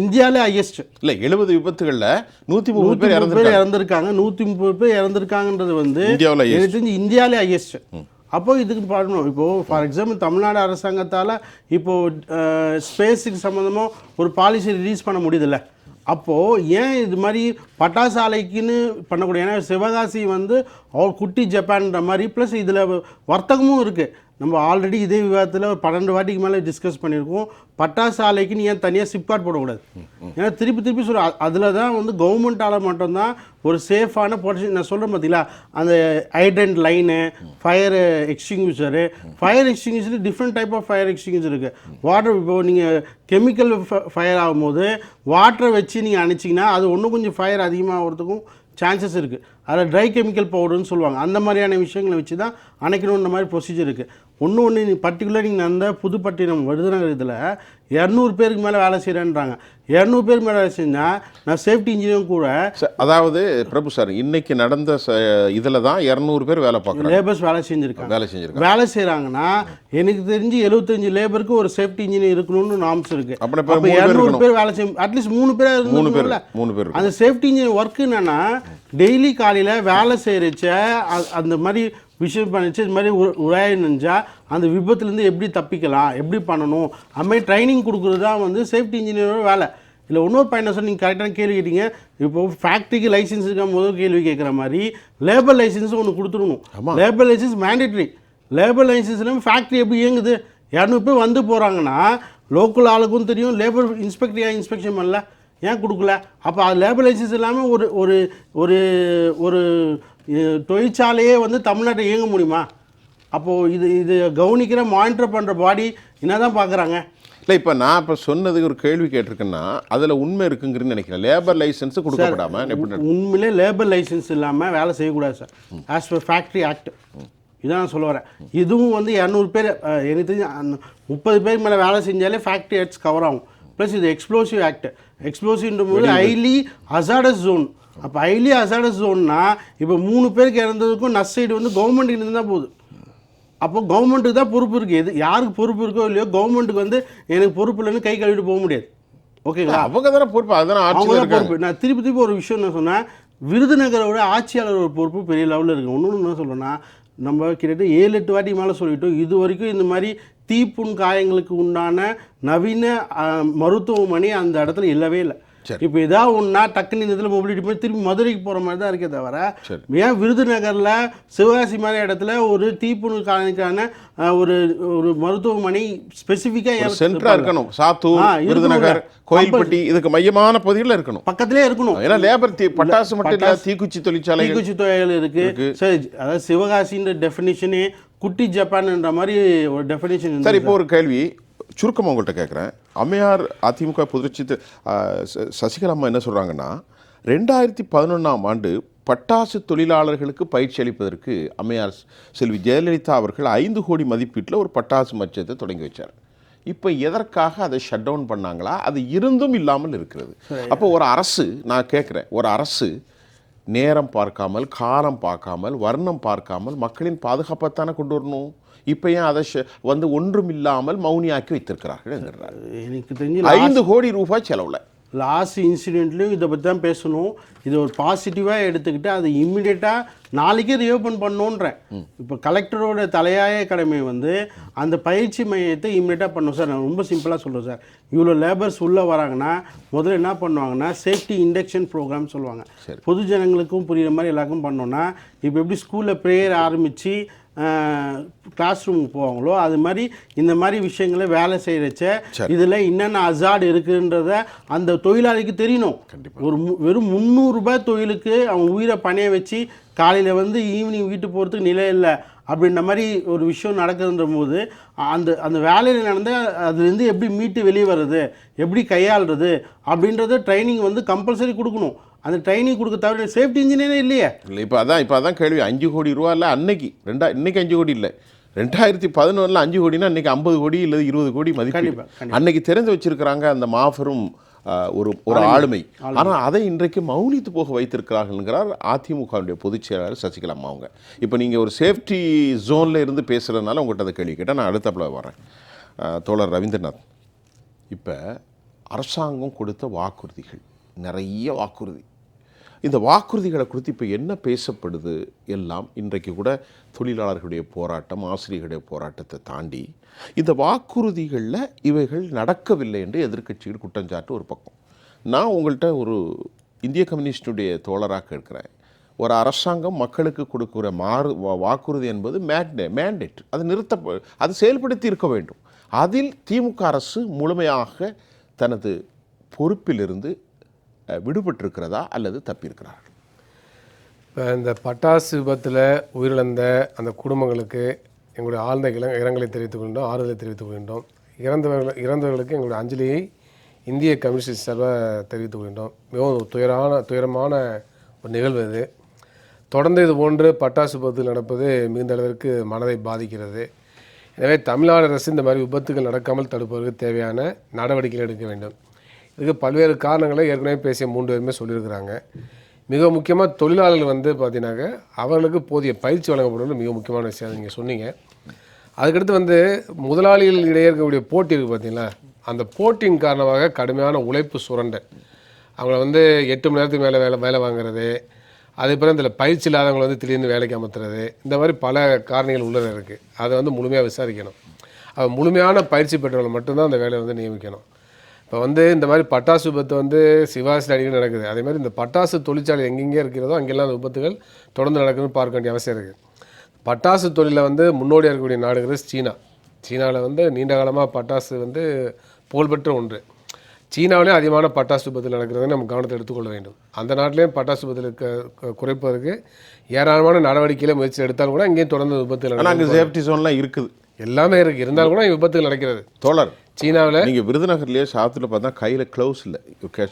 S4: இந்தியாவிலே ஹையஸ்ட்.
S1: இல்லை 70 விபத்துகளில் 130 பேர்
S4: இறந்துருக்காங்க. 130 பேர் இறந்துருக்காங்கன்றது வந்து எனக்கு தெரிஞ்சு இந்தியாவிலே ஹையஸ்ட். அப்போ இதுக்கு பார்க்கணும். இப்போது ஃபார் எக்ஸாம்பிள் தமிழ்நாடு அரசாங்கத்தால் இப்போது ஸ்பேஸுக்கு சம்மந்தமாக ஒரு பாலிசி ரிலீஸ் பண்ண முடியுதில்ல. அப்போது ஏன் இது மாதிரி பட்டாசு ஆலைக்குன்னு பண்ணக்கூடிய, ஏன்னா சிவகாசி வந்து குட்டி ஜப்பான்ற மாதிரி, ப்ளஸ் இதில் வர்த்தகமும் இருக்குது. நம்ம ஆல்ரெடி இதே விவாதத்தில் ஒரு 12 வாட்டிக்கு மேலே டிஸ்கஸ் பண்ணியிருக்கோம். பட்டாசு ஆலைக்குன்னு ஏன் தனியாக சிப்கார்ட் போடக்கூடாது? ஏன்னா திருப்பி சொல்ல, அதில் தான் வந்து கவர்மெண்ட்டால் மட்டும்தான் ஒரு சேஃபான ப்ரொடெக்ஷன். நான் சொல்கிறேன் பார்த்தீங்களா, அந்த hydrant line, fire extinguisher. Fire extinguisher different type of fire extinguisher இருக்குது. வாட்டர், இப்போது நீங்கள் கெமிக்கல் ஃபயர் ஆகும்போது வாட்டரை வச்சு நீங்கள் அணைச்சிங்கன்னா அது இன்னும் கொஞ்சம் ஃபயர் அதிகமாகிறதுக்கும் சான்சஸ் இருக்குது. அதில் ட்ரை கெமிக்கல் பவுடர்னு சொல்லுவாங்க. அந்த மாதிரியான விஷயங்களை வச்சு தான் அணைக்கணுன்ற மாதிரி ப்ரொசீஜர் இருக்குது. ஒன்று பர்டிகுலர் நீங்கள் அந்த புதுப்பட்டினம் விருதுநகர் இதில் 200 பேருக்கு மேலே வேலை செய்கிறேன்றாங்க. 200 பேருக்கு மேலே வேலை செஞ்சால் நான் சேஃப்டி இன்ஜினியரும் கூட.
S1: அதாவது பிரபு சார், இன்னைக்கு நடந்த இதில் தான் 200 பேர் வேலை பார்க்குறாங்க,
S4: லேபர்ஸ் வேலை வேலை செய்கிறாங்கன்னா எனக்கு தெரிஞ்சு 75 லேபருக்கு ஒரு சேஃப்டி இன்ஜினியர் இருக்கணும்னு நார்ம்ஸ் இருக்குது. அப்போ 200 பேர் வேலை செய்யும், அட்லீஸ்ட் 3 பேர் இருக்கணும்ல. அந்த சேஃப்டி இன்ஜினியர் ஒர்க் என்னென்னா, டெய்லி காலையில் வேலை செய்கிறச்ச அந்த மாதிரி விஷயம் பண்ணிச்சு, இது மாதிரி உராய நினைஞ்சால் அந்த விபத்துலேருந்து எப்படி தப்பிக்கலாம், எப்படி பண்ணணும், அது மாதிரி ட்ரைனிங் கொடுக்குறது தான் வந்து சேஃப்டி இன்ஜினியரோட வேலை. இல்லை இன்னொரு பாயிண்ட் சார், நீங்கள் கரெக்டான கேள்வி கேட்டீங்க. இப்போது ஃபேக்ட்ரிக்கு லைசன்ஸ் இருக்க முதல் கேள்வி கேட்குற மாதிரி லேபர் லைசன்ஸ் ஒன்று கொடுத்துடணும். Labour licence mandatory. Labour licence இல்லாமல் ஃபேக்ட்ரி எப்படி இயங்குது? 200 பேர் வந்து போகிறாங்கன்னா லோக்கல் ஆளுக்கும் தெரியும், லேபர் இன்ஸ்பெக்டர் ஏன் இன்ஸ்பெக்ஷன் பண்ணல, ஏன் கொடுக்கல? அப்போ அது லேபர் லைசன்ஸ் இல்லாமல் ஒரு ஒரு ஒரு ஒரு தொழிற்சாலையே வந்து தமிழ்நாட்டை இயங்க முடியுமா? அப்போது இது கவனிக்கிற மானிட்டர் பண்ணுற பாடி என்ன தான் பார்க்குறாங்க?
S1: இல்லை, இப்போ நான் இப்போ சொன்னது ஒரு கேள்வி கேட்டிருக்கேன்னா அதில் உண்மை இருக்குங்கிறன்னு நினைக்கிறேன். லேபர் லைசன்ஸ் கொடுக்கப்படாமல் எப்படி?
S4: உண்மையிலே லேபர் லைசன்ஸ் இல்லாமல் வேலை செய்யக்கூடாது sir, as per factory act. இதான் நான் சொல்ல வரேன். இதுவும் வந்து 200 பேர், எனக்கு தெரிஞ்சு 30 பேர் மேலே வேலை செஞ்சாலே ஃபேக்ட்ரி ஆக்ட்ஸ் கவர் ஆகும். ப்ளஸ் இது எக்ஸ்ப்ளோசிவ் ஆக்ட். எக்ஸ்ப்ளோசிவ்ன்ற போது ஹைலி அசாடஸ் ஜோன். அப்போ ஹைலி அசாடஸ் ஜோன்னா இப்போ 3 பேருக்கு இறந்ததுக்கும் நஷ்டீடு வந்து கவர்மெண்ட்டுக்கு தான் போகுது. அப்போ கவர்மெண்ட்டுக்கு தான் பொறுப்பு இருக்குது. எது யாருக்கு பொறுப்பு இருக்கோ இல்லையோ கவர்மெண்ட்டுக்கு வந்து எனக்கு பொறுப்பு இல்லைன்னு கை கழுவிட்டு போக முடியாது. ஓகேங்களா?
S1: அவங்க தானே பொறுப்பு, அதுதானே
S4: அவங்க தான்
S1: ஆட்சி.
S4: பொறுப்பு. நான் திருப்பி ஒரு விஷயம் நான் சொன்னேன், விருதுநகரோட ஆட்சியாளர் ஒரு பொறுப்பு பெரிய லெவலில் இருக்குது. ஒன்று என்ன சொல்கிறேன்னா, நம்ம கிட்டத்தட்ட 7-8 வாட்டி மேலே சொல்லிட்டோம், இது வரைக்கும் இந்த மாதிரி தீப்புண் காயங்களுக்கு உண்டான நவீன மருத்துவமனை அந்த இடத்துல இல்லவே இல்லை. இப்போ ஏதாவது ஒன்றா டக்குன்னு இந்த இதில் மொபிலிட்டி போய் திரும்பி மதுரைக்கு போகிற மாதிரி தான் இருக்கே தவிர, ஏன் விருதுநகரில் சிவகாசி மாதிரி இடத்துல ஒரு தீப்புணு காயங்களுக்கான ஒரு ஒரு மருத்துவமனை ஸ்பெசிஃபிக்காக
S1: சென்டராக இருக்கணும்? சாத்தூர், விருதுநகர், கோயில்பட்டி இதுக்கு மையமான பகுதியில் இருக்கணும்,
S4: பக்கத்திலே இருக்கணும்.
S1: ஏன்னா லேபர் பட்டாசு மட்டும் இல்லை, தீக்குச்சி தொழிற்சாலை
S4: இருக்குது. சரி, அதாவது சிவகாசின்ற டெஃபினிஷனே குட்டி ஜப்பான்ன்ற மாதிரி ஒரு டெஃபினிஷன்.
S1: சார், இப்போ ஒரு கேள்வி சுருக்கமாக உங்கள்கிட்ட கேட்குறேன். அம்மையார் அதிமுக பொதுச்சி சசிகலா அம்மா என்ன சொல்கிறாங்கன்னா, 2011ஆம் ஆண்டு பட்டாசு தொழிலாளர்களுக்கு பயிற்சி அளிப்பதற்கு அம்மையார் செல்வி ஜெயலலிதா அவர்கள் 5 கோடி மதிப்பீட்டில் ஒரு பட்டாசு மச்சத்தை தொடங்கி வச்சார். இப்போ எதற்காக அதை ஷட் டவுன் பண்ணாங்களா? அது இருந்தும் இல்லாமல் இருக்கிறது. அப்போ ஒரு அரசு, நான் கேட்குறேன், ஒரு அரசு நேரம் பார்க்காமல், காலம் பார்க்காமல், வர்ணம் பார்க்காமல் மக்களின் பாதுகாப்பைத்தானே கொண்டு வரணும். இப்போ ஏன் அதை வந்து ஒன்றும் இல்லாமல் மௌனியாக்கி வைத்திருக்கிறார்கள்?
S4: எனக்கு தெரிஞ்சு
S1: 5 கோடி ரூபாய் செலவில்
S4: லாஸ்ட் இன்சிடென்ட்லையும் இதை பற்றி தான் பேசணும். இதை ஒரு பாசிட்டிவாக எடுத்துக்கிட்டு அதை இம்மிடியட்டாக நாளைக்கே ரியோப்பன் பண்ணணுன்றேன். இப்போ கலெக்டரோட தலையாய கடமை வந்து அந்த பயிற்சி மையத்தை இம்மிடியட்டாக பண்ணணும் சார். நான் ரொம்ப சிம்பிளாக சொல்கிறேன் சார். இவ்வளோ லேபர்ஸ் உள்ளே வராங்கன்னா முதல்ல என்ன பண்ணுவாங்கன்னா சேஃப்டி இண்டக்ஷன் ப்ரோக்ராம் சொல்லுவாங்க. பொது ஜனங்களுக்கும் புரிகிற மாதிரி எல்லாருக்கும் பண்ணோன்னா, இப்போ எப்படி ஸ்கூலில் ப்ரேயர் ஆரம்பித்து கிளாஸ் ரூமுக்கு போவாங்களோ அது மாதிரி இந்த மாதிரி விஷயங்களை வேலை செய்கிறச்ச இதில் என்னென்ன அசாடு இருக்குன்றத அந்த தொழிலாளிக்கு தெரியணும். ஒரு வெறும் 300 ரூபாய் தொழிலுக்கு அவன் உயிரை பணைய வச்சு காலையில் வந்து ஈவினிங் வீட்டுக்கு போகிறதுக்கு நிலை இல்லை அப்படின்ற மாதிரி ஒரு விஷயம் நடக்குதுன்ற போது அந்த வேலையில் நடந்தால் அதுலேருந்து எப்படி மீட்டு வெளியே வர்றது, எப்படி கையாளுறது அப்படின்றத ட்ரைனிங் வந்து கம்பல்சரி கொடுக்கணும். அந்த ட்ரைனிங் கொடுக்க தவிர சேஃப்டி இன்ஜினியரே இல்லையே.
S1: இல்லை, இப்போ அதான் கேள்வி. 5 கோடி ரூபா இல்லை அன்னைக்கு, இன்னைக்கு 5 கோடி இல்லை, 2011 5 கோடினா அன்னைக்கு 50 கோடி இல்லை 20 கோடி மதிப்பு அன்னைக்கு தெரிந்து வச்சிருக்கிறாங்க அந்த மாபெரும் ஒரு ஆளுமை. ஆனால் அதை இன்றைக்கு மௌனித்து போக வைத்திருக்கிறார்கள்ங்கிறார் அதிமுகவுடைய பொதுச் செயலாளர் சசிகலா அம்மா அவங்க. இப்போ நீங்கள் ஒரு சேஃப்டி ஜோனில் இருந்து பேசுகிறதுனால உங்கள்கிட்ட அதை கேள்வி கேட்டால் நான் அடுத்தப்பல வரேன். தோழர் ரவீந்திரநாத், இப்போ அரசாங்கம் கொடுத்த வாக்குறுதிகள், நிறைய வாக்குறுதி, இந்த வாக்குறுதிகளை குறித்து இப்போ என்ன பேசப்படுது எல்லாம் இன்றைக்கு கூட தொழிலாளர்களுடைய போராட்டம், ஆசிரியர்களுடைய போராட்டத்தை தாண்டி இந்த வாக்குறுதிகளில் இவைகள் நடக்கவில்லை என்று எதிர்க்கட்சிகள் குற்றஞ்சாட்டு ஒரு பக்கம். நான் உங்கள்கிட்ட ஒரு இந்திய கம்யூனிஸ்டுடைய தோழராக கேட்குறேன். ஒரு அரசாங்கம் மக்களுக்கு கொடுக்குற வாக்குறுதி என்பது மேண்டேட், அது செயல்படுத்தி இருக்க வேண்டும். அதில் திமுக அரசு முழுமையாக தனது பொறுப்பிலிருந்து விடுபட்டிருக்கிறதா அல்லது தப்பியிருக்கிறார்கள்?
S5: இப்போ இந்த பட்டாசு விபத்தில் உயிரிழந்த அந்த குடும்பங்களுக்கு எங்களுடைய ஆழ்ந்த இரங்கலை தெரிவித்துக் கொண்டோம், ஆறுதலை தெரிவித்துக் கொண்டோம். இறந்தவர்களுக்கு எங்களுடைய அஞ்சலியை இந்திய கம்யூனிஸ்ட் சார்பாக தெரிவித்துக் கொண்டோம். மிகவும் துயரமான ஒரு நிகழ்வு இது. தொடர்ந்து இது போன்று பட்டாசு விபத்துகள் நடப்பது மிகுந்த அளவிற்கு மனதை பாதிக்கிறது. எனவே தமிழ்நாடு அரசு இந்த மாதிரி விபத்துகள் நடக்காமல் தடுப்பதற்கு தேவையான நடவடிக்கைகள் எடுக்க வேண்டும். இதுக்கு பல்வேறு காரணங்களை ஏற்கனவே பேசிய 3 பேருமே சொல்லியிருக்கிறாங்க. மிக முக்கியமாக தொழிலாளர்கள் வந்து பார்த்தீங்கன்னாக்க அவர்களுக்கு போதிய பயிற்சி வழங்கப்படுவது மிக முக்கியமான விஷயம் நீங்கள் சொன்னீங்க. அதுக்கடுத்து வந்து முதலாளிகள் இடையே இருக்கக்கூடிய போட்டி இருக்குது பார்த்தீங்களா, அந்த போட்டியின் காரணமாக கடுமையான உழைப்பு சுரண்டல், அவங்கள வந்து 8 மணி நேரத்துக்கு மேலே வேலை வாங்குறது, அதுக்கப்புறம் இதில் பயிற்சி இல்லாதவங்களை வந்து திடீர்னு வேலைக்கு அமர்த்துறது, இந்த மாதிரி பல காரணிகள் உள்ளது இருக்குது. அதை வந்து முழுமையாக விசாரிக்கணும். முழுமையான பயிற்சி பெற்றவங்களை மட்டும்தான் அந்த வேலையை வந்து நியமிக்கணும். இப்போ வந்து இந்த மாதிரி பட்டாசு விபத்து வந்து சிவாசி அடிக்கடி நடக்குது. அதே மாதிரி இந்த பட்டாசு தொழிற்சாலை எங்கெங்கே இருக்கிறதோ அங்கெல்லாம் அந்த விபத்துகள் தொடர்ந்து நடக்குதுன்னு பார்க்க வேண்டிய அவசியம் இருக்குது. பட்டாசு தொழிலில் வந்து முன்னோடியாக இருக்கக்கூடிய நாடுகள் சீனா. சீனாவில் வந்து நீண்ட காலமாக பட்டாசு வந்து புகழ்பெற்ற ஒன்று. சீனாவிலேயும் அதிகமான பட்டாசு விபத்து நடக்கிறத நம்ம கவனத்தை எடுத்துக்கொள்ள வேண்டும். அந்த நாட்டிலையும் பட்டாசு விபத்தில் குறைப்பதற்கு ஏராளமான நடவடிக்கையில் முயற்சி எடுத்தாலும் கூட இங்கேயும் தொடர்ந்து விபத்து
S1: ஆனால் அங்கே சேஃப்டி ஜோன்லாம் இருக்குது,
S5: எல்லாமே இருக்குது. இருந்தாலும் கூட விபத்துகள் நடக்கிறது.
S1: தோழர்
S5: சீனாவில்
S1: நீங்கள் விருதுநகர்லேயே சாப்பிட்டு பார்த்தா கையில் க்ளவுஸ் இல்லை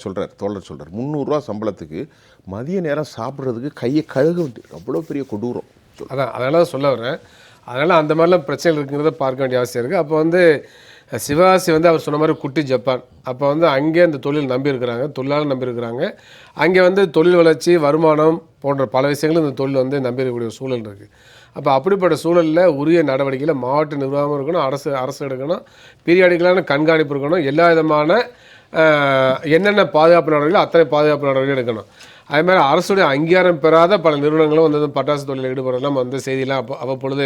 S1: சொல்கிறார் தோழர் சொல்கிறார். 300 ரூபா சம்பளத்துக்கு மதிய நேரம் சாப்பிட்றதுக்கு கையை கழுக வேண்டிய அவ்வளோ பெரிய கொடூரம்.
S5: அதான் அதனால தான் சொல்ல வர்றேன். அதனால் அந்த மாதிரிலாம் பிரச்சனை இருக்குங்கிறத பார்க்க வேண்டிய அவசியம் இருக்குது. அப்போ வந்து சிவகாசி வந்து அவர் சொன்ன மாதிரி குட்டி ஜப்பான். அப்போ வந்து அங்கே அந்த தொழில் நம்பியிருக்கிறாங்க, தொழிலாளர் நம்பியிருக்கிறாங்க. அங்கே வந்து தொழில் வளர்ச்சி, வருமானம் போன்ற பல விஷயங்களும் இந்த தொழில் வந்து நம்பியிருக்கக்கூடிய ஒரு சூழல் இருக்குது. அப்போ அப்படிப்பட்ட சூழலில் உரிய நடவடிக்கையில் மாவட்ட நிர்வாகம் இருக்கணும், அரசு எடுக்கணும், பீரியாடிக்கலான கண்காணிப்பு இருக்கணும், எல்லா விதமான என்னென்ன பாதுகாப்பு நடவடிக்கைகள் அத்தனை பாதுகாப்பு நடவடிக்கைகள் எடுக்கணும். அதே மாதிரி அரசுடைய அங்கீகாரம் பெறாத பல நிறுவனங்களும் வந்து பட்டாசு தொழிலில் ஈடுபடலாம் வந்து செய்தியெல்லாம் அவ்வப்பொழுது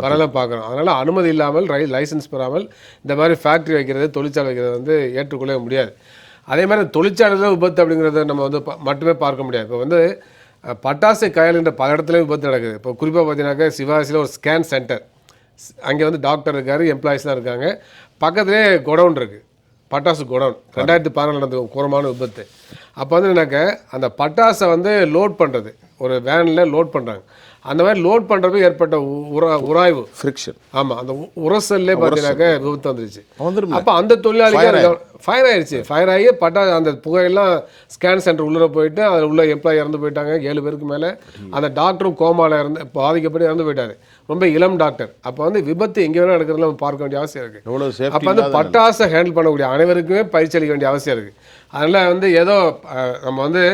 S5: வரலாம் பார்க்குறோம். அதனால் அனுமதி இல்லாமல் லைசன்ஸ் பெறாமல் இந்த மாதிரி ஃபேக்ட்ரி வைக்கிறது, தொழிற்சாலை வைக்கிறது வந்து ஏற்றுக்கொள்ள முடியாது. அதே மாதிரி தொழிற்சாலையில் விபத்து அப்படிங்கிறத நம்ம வந்து மட்டுமே பார்க்க முடியாது. இப்போ வந்து பட்டாசை கையாளுகின்ற பல இடத்துலையும் விபத்து நடக்குது. இப்போ குறிப்பாக பார்த்தீங்கன்னாக்கா சிவகாசியில் ஒரு ஸ்கேன் சென்டர், அங்கே வந்து டாக்டர் இருக்கார், எம்ப்ளாயிஸ்லாம் இருக்காங்க, பக்கத்துலேயே குடவுன் இருக்குது, பட்டாசு குடவுன். 2014 நடந்த கோரமான விபத்து. அப்போ வந்து என்னக்கா அந்த பட்டாசை வந்து லோட் பண்ணுறது, ஒரு வேனில் லோட் பண்ணுறாங்க. அந்த மாதிரி லோட் பண்ணுறப்ப ஏற்பட்ட உராய்வு, ஃப்ரிக்ஷன், ஆமாம், அந்த உரசல்லே பார்த்தீங்கன்னாக்கா விபத்து வந்துருச்சு. அப்போ அந்த தொழிலாளிகள் ஃபயர் ஆயிடுச்சு. ஃபயர் ஆகி அந்த புகையெல்லாம் ஸ்கேன் சென்டர் உள்ளே போயிட்டு அதில் உள்ள எம்ப்ளாயி இறந்து போயிட்டாங்க. 7 பேருக்கு மேலே. அந்த டாக்டரும் கோமாவில் பாதிக்கப்பட்டு இறந்து போயிட்டார், ரொம்ப இளம் டாக்டர். அப்போ வந்து விபத்து எங்கே வேணால் நடக்கிறதுல நம்ம பார்க்க வேண்டிய அவசியம் இருக்குது. அப்போ வந்து பட்டாசை ஹேண்டில் பண்ணக்கூடிய அனைவருக்குமே பயிற்சி அளிக்க வேண்டிய அவசியம் இருக்குது. அதனால் வந்து ஏதோ நம்ம வந்து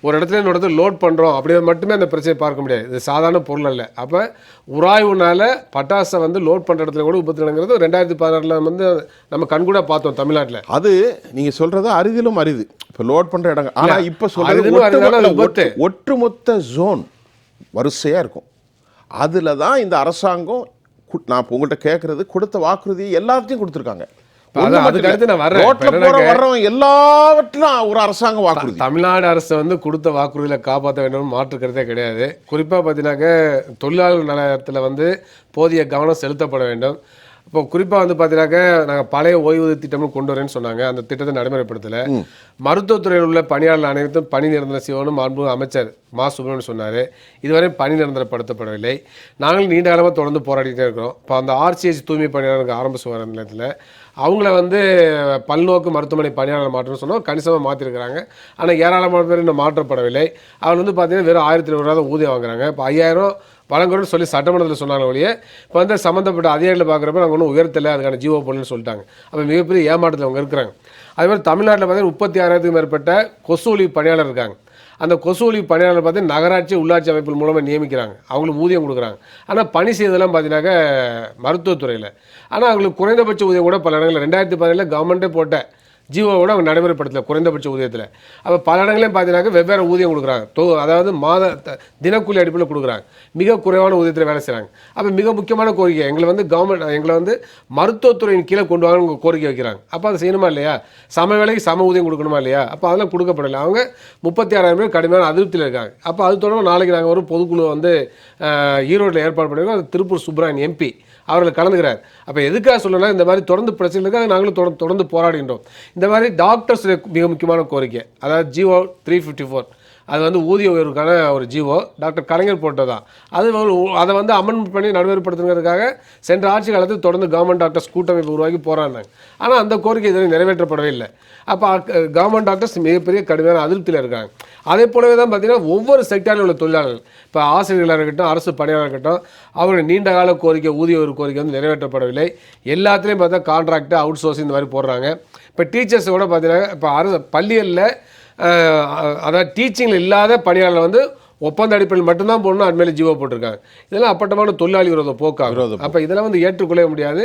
S5: ஒரு இடத்துல இன்னொரு இடத்துல லோட் பண்ணுறோம் அப்படிங்கிறது மட்டுமே அந்த பிரச்சனையை பார்க்க முடியாது. இது சாதாரண பொருள் அல்ல. அப்போ உராய்வுனால பட்டாசை வந்து லோட் பண்ணுற இடத்துல கூட விபத்து நடங்கிறது 2016 வந்து நம்ம கண்கூட பார்த்தோம் தமிழ்நாட்டில்.
S1: அது நீங்கள் சொல்கிறது அரிதிலும் அரிது. இப்போ லோட் பண்ணுற இடங்க. ஆனால் இப்போ சொல்கிறது ஒட்டுமொத்த ஜோன் வரிசையாக இருக்கும். அதில் தான் இந்த அரசாங்கம், நான் உங்கள்கிட்ட கேட்குறது, கொடுத்த வாக்குறுதியை எல்லாத்தையும் கொடுத்துருக்காங்க. எல்லாவற்றிலும் ஒரு அரசாங்கம் வாக்குறுதி.
S5: தமிழ்நாடு அரசு வந்து கொடுத்த வாக்குறுதியில் காப்பாற்ற வேண்டும், மாற்றுக்கிறதே கிடையாது. குறிப்பாக பார்த்தீங்கன்னாக்க தொழிலாளர் நலத்தில் வந்து போதிய கவனம் செலுத்தப்பட வேண்டும். இப்போ குறிப்பாக வந்து பார்த்தீங்கன்னாக்க நாங்கள் பழைய ஓய்வூதிய திட்டம்னு கொண்டு வரேன்னு சொன்னாங்க. அந்த திட்டத்தை நடைமுறைப்படுத்தலை. மருத்துவத்துறையில் உள்ள பணியாளர் அனைத்தும் பணி நிரந்தரம் செய்யணும் மாண்பு அமைச்சர் மா சுப்பிரமணியன் சொன்னார். இதுவரை பணி நிரந்தரப்படுத்தப்படவில்லை. நாங்களும் நீண்ட காலமாக தொடர்ந்து போராடிட்டே இருக்கிறோம். இப்போ அந்த RCH தூய்மை பணியாளருக்கு ஆரம்ப சுகாதார நிலையத்தில் அவங்கள வந்து பல்நோக்கு மருத்துவமனை பணியாளர் மாற்றணும்னு சொன்னால் கணிசமாக மாற்றிருக்கிறாங்க. ஆனால் ஏராளமான பேர் இன்னும் மாற்றப்படவில்லை. அவங்க வந்து பார்த்தீங்கன்னா வெறும் 1200 ரூபா ஊதியம் வாங்குறாங்க. இப்போ 5000 வழங்கணும்னு சொல்லி சட்டமன்றத்தில் சொன்னாங்க ஒழிய இப்போ வந்து சம்மந்தப்பட்ட அதிகாரிகளை பார்க்குறப்ப நாங்கள் ஒன்றும் உயர்த்தலை, அதுக்கான ஜீவோ போடலன்னு சொல்லிட்டாங்க. அப்போ மிகப்பெரிய ஏமாற்றத்தில் அவங்க இருக்கிறாங்க. அதே மாதிரி தமிழ்நாட்டில் பார்த்தீங்கன்னா 36,000க்கும் மேற்பட்ட கொசு ஒழிப்பு பணியாளர் இருக்காங்க. அந்த கொசு ஒழிப்பு பணியாளர் பார்த்தீங்கன்னா நகராட்சி உள்ளாட்சி அமைப்புகள் மூலமாக நியமிக்கிறாங்க, அவங்களுக்கு ஊதியம் கொடுக்குறாங்க. ஆனால் பணி செய்ததெல்லாம் பார்த்தீங்கன்னாக்கா மருத்துவத்துறையில். ஆனால் அவங்களுக்கு குறைந்தபட்ச ஊதியம் கூட பல இடங்களில் 2017 கவர்மெண்ட்டே போட்ட ஜீவோவோட அவங்க நடைமுறைப்படுத்தல குறைந்தபட்ச ஊதியத்தில். அப்போ பல இடங்களையும் பார்த்தீங்கன்னாக்க வெவ்வேறு ஊதியம் கொடுக்குறாங்க. அதாவது தினக்கூலி அடிப்படையில் கொடுக்குறாங்க. மிக குறைவான ஊதியத்தில் வேலை செய்கிறாங்க. அப்போ மிக முக்கியமான கோரிக்கை எங்களை வந்து எங்களை வந்து மருத்துவத்துறையின் கீழே கொண்டு வாங்க கோரிக்கை வைக்கிறாங்க. அப்போ அதை செய்யணுமா இல்லையா? சம வேலைக்கு சம ஊதியம் கொடுக்கணுமா இல்லையா? அப்போ அதெல்லாம் கொடுக்கப்படலை. அவங்க 36,000 பேர் கடுமையான அதிருப்தியில் இருக்காங்க. அப்போ அது தொடர்பாக நாளைக்கு நாங்கள் ஒரு பொதுக்குழு வந்து ஈரோட்டில் ஏற்பாடு பண்ணியிருக்கோம். அது திருப்பூர் சுப்ராயன் MP அவர்கள் கலந்துக்கிறார். அப்போ எதுக்காக சொல்லணும்னா இந்த மாதிரி தொடர்ந்து பிரச்சனைகளுக்காக நாங்களும் தொடர்ந்து போராடுகின்றோம். இந்த மாதிரி டாக்டர்ஸ் மிக முக்கியமான கோரிக்கை, அதாவது ஜீவோ 354 அது வந்து ஊதிய உயர்வுக்கான ஒரு ஜீவோ டாக்டர் கலைஞர் போட்டதான். அதை வந்து அமெண்ட்மெண்ட் பண்ணி நடைமுறைப்படுத்துங்கிறதுக்காக சென்ற ஆட்சி காலத்தில் தொடர்ந்து கவர்மெண்ட் டாக்டர்ஸ் கூட்டமைப்பு உருவாக்கி போராடினாங்க. ஆனால் அந்த கோரிக்கை இதுவரை நிறைவேற்றப்படவே இல்லை. அப்போ கவர்மெண்ட் டாக்டர்ஸ் மிகப்பெரிய கடுமையான அதிருப்தியில் இருக்காங்க. அதே போலவே தான் பார்த்தீங்கன்னா ஒவ்வொரு செக்டாரில் உள்ள தொழிலாளர்கள், இப்போ ஆசிரியர்களாக இருக்கட்டும், அரசு பணியாளர் இருக்கட்டும், அவருடைய நீண்ட கால கோரிக்கை ஊதிய ஒரு கோரிக்கை வந்து நிறைவேற்றப்படவில்லை. எல்லாத்துலேயும் பார்த்தா கான்ட்ராக்டு, அவுட் சோர்சிங் இந்த மாதிரி போடுறாங்க. இப்போ டீச்சர்ஸ் கூட பார்த்தீங்கன்னா இப்போ அரசு பள்ளிகளில் அதாவது டீச்சிங்கில் இல்லாத பணியாளர் வந்து ஒப்பந்த அடிப்படையில் மட்டும்தான் போடணும், அது மேலே ஜீவோ போட்டிருக்காங்க. இதெல்லாம் அப்பட்டமான தொழிலாளி விரோத போக்காகும். அப்போ இதெல்லாம் வந்து ஏற்றுக்கொள்ள முடியாது.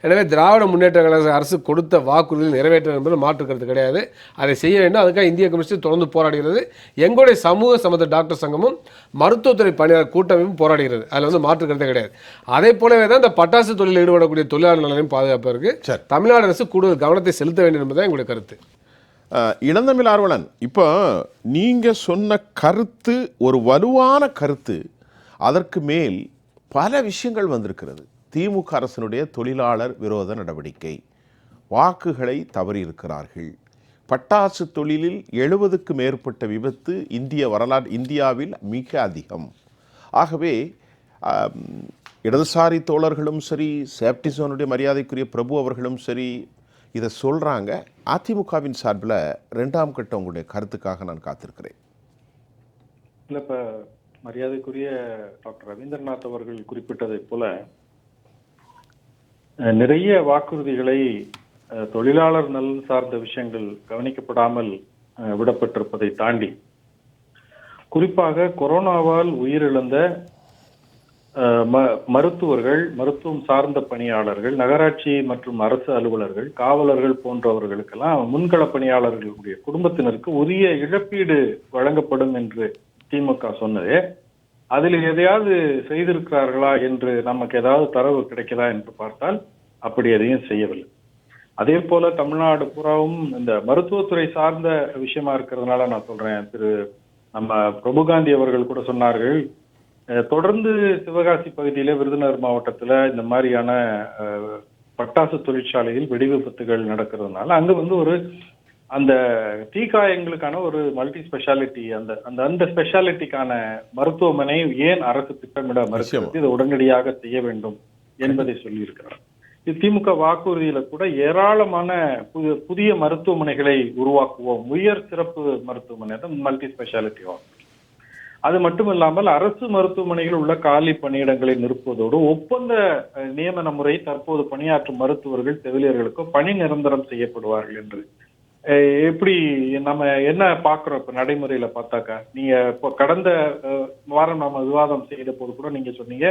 S5: எனவே திராவிட முன்னேற்ற கழக அரசு கொடுத்த வாக்குறுதியில் நிறைவேற்ற என்பது மாற்றுக்கிறது கிடையாது. அதை செய்ய வேண்டும். அதுக்காக இந்திய கம்யூனிஸ்ட் தொடர்ந்து போராடுகிறது. எங்களுடைய சமூக சம்மந்த டாக்டர் சங்கமும் மருத்துவத்துறை பணியாளர் கூட்டமைப்பும் போராடுகிறது. அதில் வந்து மாற்றுக்கிறதே கிடையாது. அதே போலவே தான் இந்த பட்டாசு தொழிலில் ஈடுபடக்கூடிய தொழிலாளர் நலனையும் பாதுகாப்பதற்கு தமிழ்நாடு அரசு கூடுதல் கவனத்தை செலுத்த வேண்டும் என்பதுதான் எங்களுடைய கருத்து.
S1: இளந்தமிழ் ஆர்வலன், இப்போ நீங்கள் சொன்ன கருத்து ஒரு வலுவான கருத்து. அதற்கு மேல் பல விஷயங்கள் வந்திருக்கிறது. திமுக அரசினுடைய தொழிலாளர் விரோத நடவடிக்கை, வாக்குகளை தவறியிருக்கிறார்கள், பட்டாசு தொழிலில் 70க்கு மேற்பட்ட விபத்து இந்தியாவில் மிக அதிகம். ஆகவே இடதுசாரி தோழர்களும் சரி, சேஃப்டி ஜோனுடைய மரியாதைக்குரிய பிரபு அவர்களும் சரி இதை சொல்கிறாங்க. அதிமுகவின் சார்பில் 2ஆம் கட்டம் உங்களுடைய கருத்துக்காக நான் காத்திருக்கிறேன்.
S2: இல்லை, இப்போ மரியாதைக்குரிய டாக்டர் ரவீந்திரநாத் அவர்கள் குறிப்பிட்டதை போல நிறைய வாக்குறுதிகளை தொழிலாளர் நலன் சார்ந்த விஷயங்கள் கவனிக்கப்படாமல் விடப்பட்டிருப்பதை தாண்டி, குறிப்பாக கொரோனாவால் உயிரிழந்த மருத்துவர்கள், மருத்துவம் சார்ந்த பணியாளர்கள், நகராட்சி மற்றும் அரசு அலுவலர்கள், காவலர்கள் போன்றவர்களுக்கெல்லாம் முன்கள பணியாளர்களுடைய குடும்பத்தினருக்கு உரிய இழப்பீடு வழங்கப்படும் என்று திமுக சொன்னது. அதில் எதையாவது செய்திருக்கிறார்களா என்று நமக்கு ஏதாவது தரவு கிடைக்கிறதா என்று பார்த்தால் அப்படி எதையும் செய்யவில்லை. அதே போல தமிழ்நாடு பூராவும் இந்த மருத்துவத்துறை சார்ந்த விஷயமா இருக்கிறதுனால நான் சொல்றேன், நம்ம பிரபுகாந்தி அவர்கள் கூட சொன்னார்கள், தொடர்ந்து சிவகாசி பகுதியில, விருதுநகர் மாவட்டத்துல இந்த மாதிரியான பட்டாசு தொழிற்சாலையில் வெடி விபத்துகள் நடக்கிறதுனால அங்க ஒரு அந்த தீக்காயங்களுக்கான ஒரு மல்டி ஸ்பெஷாலிட்டி, அந்த ஸ்பெஷாலிட்டிக்கான மருத்துவமனை ஏன் அரசு திட்டமிட மறுக்கிறது, இதை உடனடியாக செய்ய வேண்டும் என்பதை சொல்லி இருக்கிறார். திமுக வாக்குறுதியில கூட ஏராளமான புதிய மருத்துவமனைகளை உருவாக்குவோம், உயர் சிறப்பு மருத்துவமனை, மல்டி ஸ்பெஷாலிட்டி ஹாஸ்பிட்டல். அது மட்டும் இல்லாமல் அரசு மருத்துவமனைகள் உள்ள காலி பணியிடங்களை நிரப்புவதோடு ஒப்பந்த நியமன முறை தற்போது பணியாற்றும் மருத்துவர்கள், செவிலியர்களுக்கு பணி நிரந்தரம் செய்யப்படுவார்கள் என்று எப்படி நம்ம என்ன பாக்குறோம் இப்ப நடைமுறையில பார்த்தாக்கா. நீங்க இப்போ கடந்த வாரம் நாம விவாதம் செய்த போது கூட நீங்க சொன்னீங்க,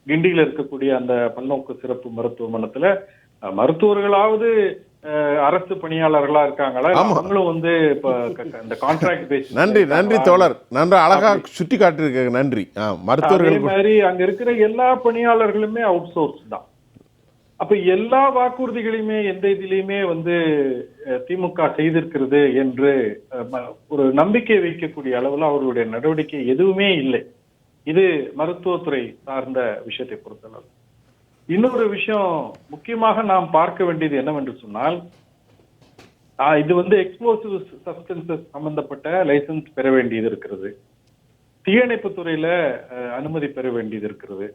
S2: கிண்டியில இருக்கக்கூடிய அந்த பல்நோக்கு சிறப்பு மருத்துவமனத்துல மருத்துவர்களாவது அரசு பணியாளர்களா இருக்காங்களா, அவங்களும் இப்ப இந்த கான்ட்ராக்ட் பேஸ்.
S1: நன்றி தோழர், நன்றி, அழகா சுட்டி காட்டிருக்க, நன்றி. மருத்துவர்கள்
S2: மாதிரி அங்க இருக்கிற எல்லா பணியாளர்களுமே அவுட் சோர்ஸ் தான். அப்ப எல்லா வாக்குறுதிகளையுமே எந்த இதுலயுமே திமுக செய்திருக்கிறது என்று ஒரு நம்பிக்கை வைக்கக்கூடிய அளவுல அவர்களுடைய நடவடிக்கை எதுவுமே இல்லை. இது மருத்துவத்துறை சார்ந்த விஷயத்தை பொறுத்தளவு. இன்னொரு விஷயம் முக்கியமாக நாம் பார்க்க வேண்டியது என்னவென்று சொன்னால், இது எக்ஸ்ப்ளோசிவ் சப்ஸ்டன்சஸ் சம்பந்தப்பட்ட லைசன்ஸ் பெற வேண்டியது இருக்கிறது, தீயணைப்பு துறையில அனுமதி பெற வேண்டியது இருக்கிறது,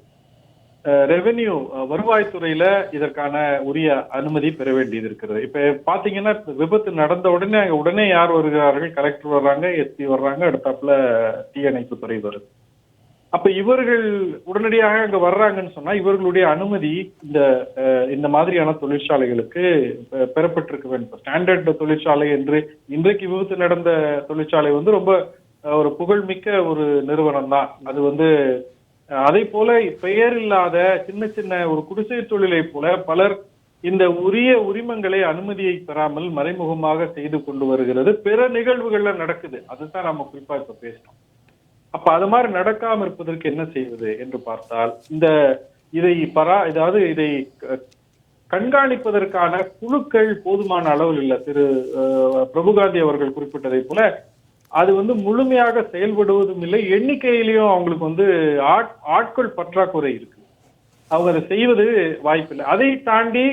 S2: ரெவென்யூ வருவாய்த்துறையில இதற்கான உரிய அனுமதி பெற வேண்டியது இருக்கிறது. இப்ப பாத்தீங்கன்னா விபத்து நடந்த உடனே யார் வருகிறார்கள், கலெக்டர் வர்றாங்க, எஸ்பி வர்றாங்க, அடுத்தாப்புல தீயணைப்பு துறை வருது. அப்ப இவர்கள் உடனடியாக அங்க வர்றாங்கன்னு சொன்னா இவர்களுடைய அனுமதி இந்த மாதிரியான தொழிற்சாலைகளுக்கு பெறப்பட்டிருக்க வேண்டும். ஸ்டாண்டர்ட் தொழிற்சாலை என்று இன்றைக்கு விபத்து நடந்த தொழிற்சாலை ரொம்ப ஒரு புகழ்மிக்க ஒரு நிறுவனம் தான். அது அதை போல பெயர் இல்லாத சின்ன ஒரு குடிசை தொழிலை போல பலர் இந்த உரிய உரிமங்களை, அனுமதியை பெறாமல் மறைமுகமாக செய்து கொண்டு வருகிறது. பிற நிகழ்வுகள்ல நடக்குது, அதுதான் நம்ம குறிப்பா இப்ப பேசணும். அப்ப அது மாதிரி நடக்காம இருப்பதற்கு என்ன செய்வது என்று பார்த்தால், இதை கண்காணிப்பதற்கான குழுக்கள் போதுமான அளவில் இல்லை. திரு பிரபுகாந்தி அவர்கள் குறிப்பிட்டதை போல அது முழுமையாக செயல்படுவதும் இல்லை, எண்ணிக்கையிலையும் அவங்களுக்கு ஆட்கள் பற்றாக்குறை இருக்கு, அவங்க அதை செய்வது வாய்ப்பில்லை. அதை தாண்டி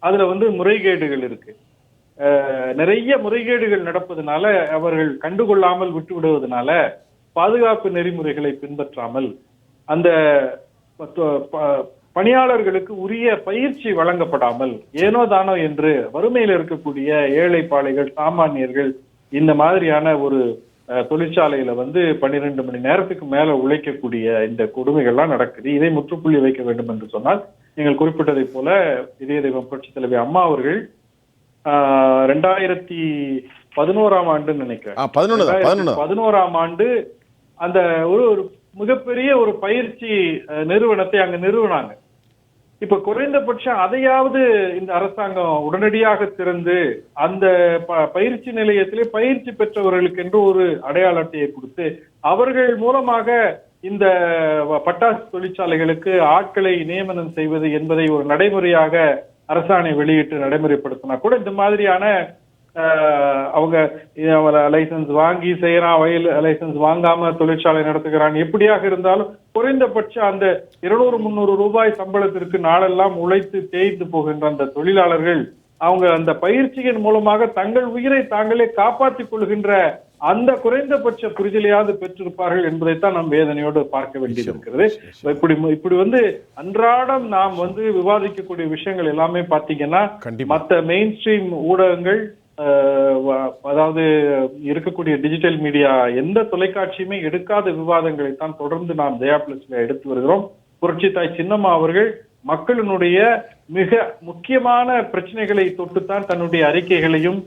S2: அதுல முறைகேடுகள் இருக்கு. நிறைய முறைகேடுகள் நடப்பதனால, அவர்கள் கண்டுகொள்ளாமல் விட்டு விடுவதனால, பாதுகாப்பு நெறிமுறைகளை பின்பற்றாமல் அந்த பணியாளர்களுக்கு உரிய பயிற்சி வழங்கப்படாமல் ஏனோ தானோ என்று வறுமையில் இருக்கக்கூடிய ஏழை பாளைகள், சாமானியர்கள் இந்த மாதிரியான ஒரு தொழிற்சாலையில 12 மணி நேரத்துக்கு மேல உழைக்கக்கூடிய இந்த கொடுமைகள்லாம் நடக்குது. இதை முற்றுப்புள்ளி வைக்க வேண்டும் என்று சொன்னால், நீங்கள் குறிப்பிட்டதை போல இதய தெய்வம் புரட்சித் தலைவி அம்மா அவர்கள் 2011ஆம் ஆண்டு நினைக்கிறேன், 2011ஆம் ஆண்டு அந்த ஒரு மிகப்பெரிய ஒரு பயிற்சி நிறுவனத்தை அங்க நிறுவனாங்க. இப்ப குறைந்தபட்சம் அதையாவது இந்த அரசாங்கம் உடனடியாக திறந்து அந்த பயிற்சி நிலையத்திலே பயிற்சி பெற்றவர்களுக்கு என்று ஒரு அடையாள அட்டையை கொடுத்து அவர்கள் மூலமாக இந்த பட்டாசு தொழிற்சாலைகளுக்கு ஆட்களை நியமனம் செய்வது என்பதை ஒரு நடைமுறையாக அரசாணை வெளியிட்டு நடைமுறைப்படுத்தினா கூட இந்த மாதிரியான அவங்க லைசன்ஸ் வாங்கி செய்யறான், வயல் லைசன்ஸ் வாங்காம தொழிற்சாலை நடத்துகிறான். எப்படியாக இருந்தாலும் குறைந்தபட்சம் அந்த 200-300 ரூபாய் சம்பளத்திற்கு நாளெல்லாம் உழைத்து தேய்த்து போகின்ற அந்த தொழிலாளர்கள் அவங்க அந்த பயிற்சியின் மூலமாக தங்கள் உயிரை தாங்களே காப்பாற்றிக் கொள்கின்ற அந்த குறைந்தபட்ச புரிதலையாவது பெற்றிருப்பார்கள் என்பதைத்தான் நாம் வேதனையோடு பார்க்க வேண்டியிருக்கிறது. இப்படி அன்றாடம் நாம் விவாதிக்கக்கூடிய விஷயங்கள் எல்லாமே பாத்தீங்கன்னா மற்ற மெயின் ஸ்ட்ரீம் ஊடகங்கள், அதாவது இருக்கக்கூடிய டிஜிட்டல் மீடியா எந்த தொலைக்காட்சியுமே எடுக்காத விவாதங்களை தான் தொடர்ந்து நாம் ஜெயா பிளஸ்ல எடுத்து வருகிறோம். புரட்சி தாய் சின்னம்மா அவர்கள் மக்களினுடைய மிக முக்கியமான பிரச்சனைகளை தொட்டுத்தான் தன்னுடைய அறிக்கைகளையும்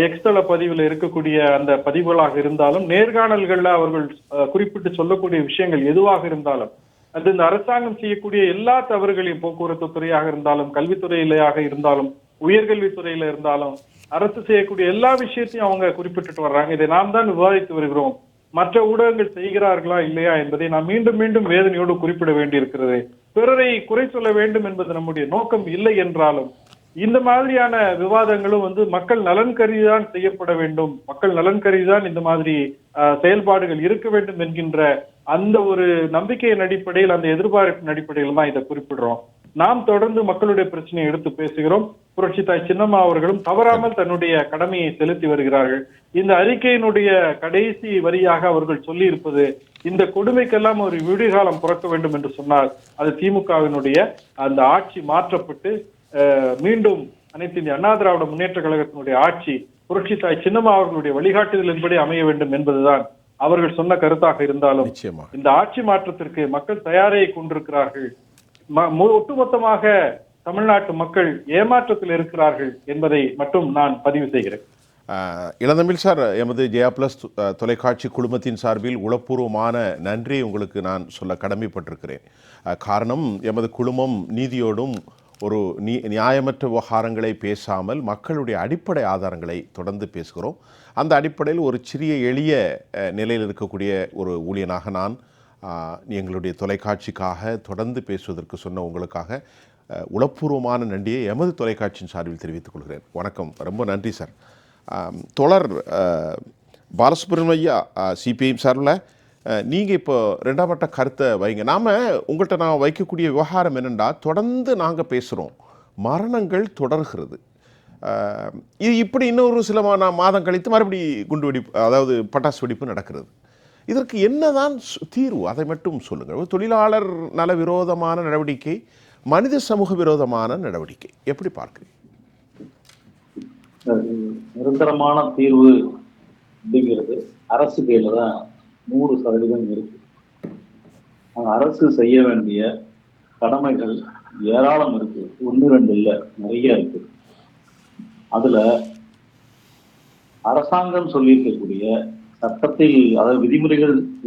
S2: எக்ஸ்தல பதிவில் இருக்கக்கூடிய அந்த பதிவுகளாக இருந்தாலும் நேர்காணல்கள்ல அவர்கள் குறிப்பிட்டு சொல்லக்கூடிய விஷயங்கள் எதுவாக இருந்தாலும் அது இந்த அரசாங்கம் செய்யக்கூடிய எல்லா தவறுகளையும், போக்குவரத்து துறையாக இருந்தாலும், கல்வித்துறையிலாக இருந்தாலும், உயர்கல்வித்துறையில இருந்தாலும், அரசு செய்யக்கூடிய எல்லா விஷயத்தையும் அவங்க குறிப்பிட்டுட்டு வர்றாங்க. இதை நாம் தான் விவாதித்து வருகிறோம். மற்ற ஊடகங்கள் செய்கிறார்களா இல்லையா என்பதை நாம் மீண்டும் மீண்டும் வேதனையோடு குறிப்பிட வேண்டியிருக்கிறது. பிறரை குறை சொல்ல வேண்டும் என்பது நம்முடைய நோக்கம் இல்லை என்றாலும் இந்த மாதிரியான விவாதங்களும் மக்கள் நலன் கருதிதான் செய்யப்பட வேண்டும், மக்கள் நலன் கருதிதான் இந்த மாதிரி செயல்பாடுகள் இருக்க வேண்டும் என்கின்ற அந்த ஒரு நம்பிக்கையின் அடிப்படையில், அந்த எதிர்பார்ப்பின் அடிப்படையில் தான் இதை குறிப்பிடுறோம். நாம் தொடர்ந்து மக்களுடைய பிரச்சனையை எடுத்து பேசுகிறோம். புரட்சி தாய் சின்னம்மா அவர்களும் தவறாமல் தன்னுடைய கடமையை செலுத்தி வருகிறார்கள். இந்த அறிக்கையினுடைய கடைசி வரியாக அவர்கள் சொல்லி இருப்பது, இந்த கொடுமைக்கெல்லாம் ஒரு விடுகாலம் பிறக்க வேண்டும் என்று சொன்னால் அது திமுகவினுடைய அந்த ஆட்சி மாற்றப்பட்டு மீண்டும் அனைத்து இந்திய அண்ணா திராவிட முன்னேற்ற கழகத்தினுடைய ஆட்சி புரட்சி தாய் சின்னம்மா அவர்களுடைய வழிகாட்டுதலின்படி அமைய வேண்டும் என்பதுதான் அவர்கள் சொன்ன கருத்தாக இருந்தாலும் இந்த ஆட்சி மாற்றத்திற்கு மக்கள் தயாரை கொண்டிருக்கிறார்கள். ஒட்டுமொத்தமாக தமிழ்நாட்டு மக்கள் ஏமாற்றத்தில் இருக்கிறார்கள் என்பதை மட்டும் நான் பதிவு செய்கிறேன்.
S1: இளந்தமிழ் சார், எமது ஜெயா பிளஸ் தொலைக்காட்சி குழுமத்தின் சார்பில் உளப்பூர்வமான நன்றி உங்களுக்கு நான் சொல்ல கடமைப்பட்டிருக்கிறேன். காரணம், எமது குழுமம் நீதியோடும் ஒரு நியாயமற்ற விவகாரங்களை பேசாமல் மக்களுடைய அடிப்படை ஆதாரங்களை தொடர்ந்து பேசுகிறோம். அந்த அடிப்படையில் ஒரு சிறிய எளிய நிலையில் இருக்கக்கூடிய ஒரு ஊழியனாக நான் எங்களுடைய தொலைக்காட்சிக்காக தொடர்ந்து பேசுவதற்கு சொன்ன உங்களுக்காக உளப்பூர்வமான நன்றியை எமது தொலைக்காட்சியின் சார்பில் தெரிவித்துக் கொள்கிறேன். வணக்கம், ரொம்ப நன்றி சார். தொடர் பாலசுப்ரமணியா சிபிஐஎம் சார்பில் நீங்கள் இப்போ ரெண்டாம் வட்ட கருத்தை வைங்க. உங்கள்கிட்ட நான் வைக்கக்கூடிய விவகாரம் என்னென்னா, தொடர்ந்து நாங்கள் பேசுகிறோம், மரணங்கள் தொடர்கிறது. இது இப்படி இன்னொரு சில மாதம் கழித்து மறுபடி குண்டு வெடிப்பு, அதாவது பட்டாசு வெடிப்பு நடக்கிறது. இதற்கு என்னதான் தீர்வு, அதை மட்டும் சொல்லுங்கள். தொழிலாளர் நல விரோதமான நடவடிக்கை, மனித சமூக விரோதமான நடவடிக்கை, எப்படி பார்க்கிறீங்க?
S3: நிரந்தரமான தீர்வு அப்படிங்கிறது அரசு கையில தான் 100% இருக்கு. அரசு செய்ய வேண்டிய கடமைகள் ஏராளம் இருக்கு, 1-2 இல்லை, நிறைய இருக்கு. அதுல அரசாங்கம் சொல்லியிருக்கக்கூடிய சட்டத்தில், அதாவது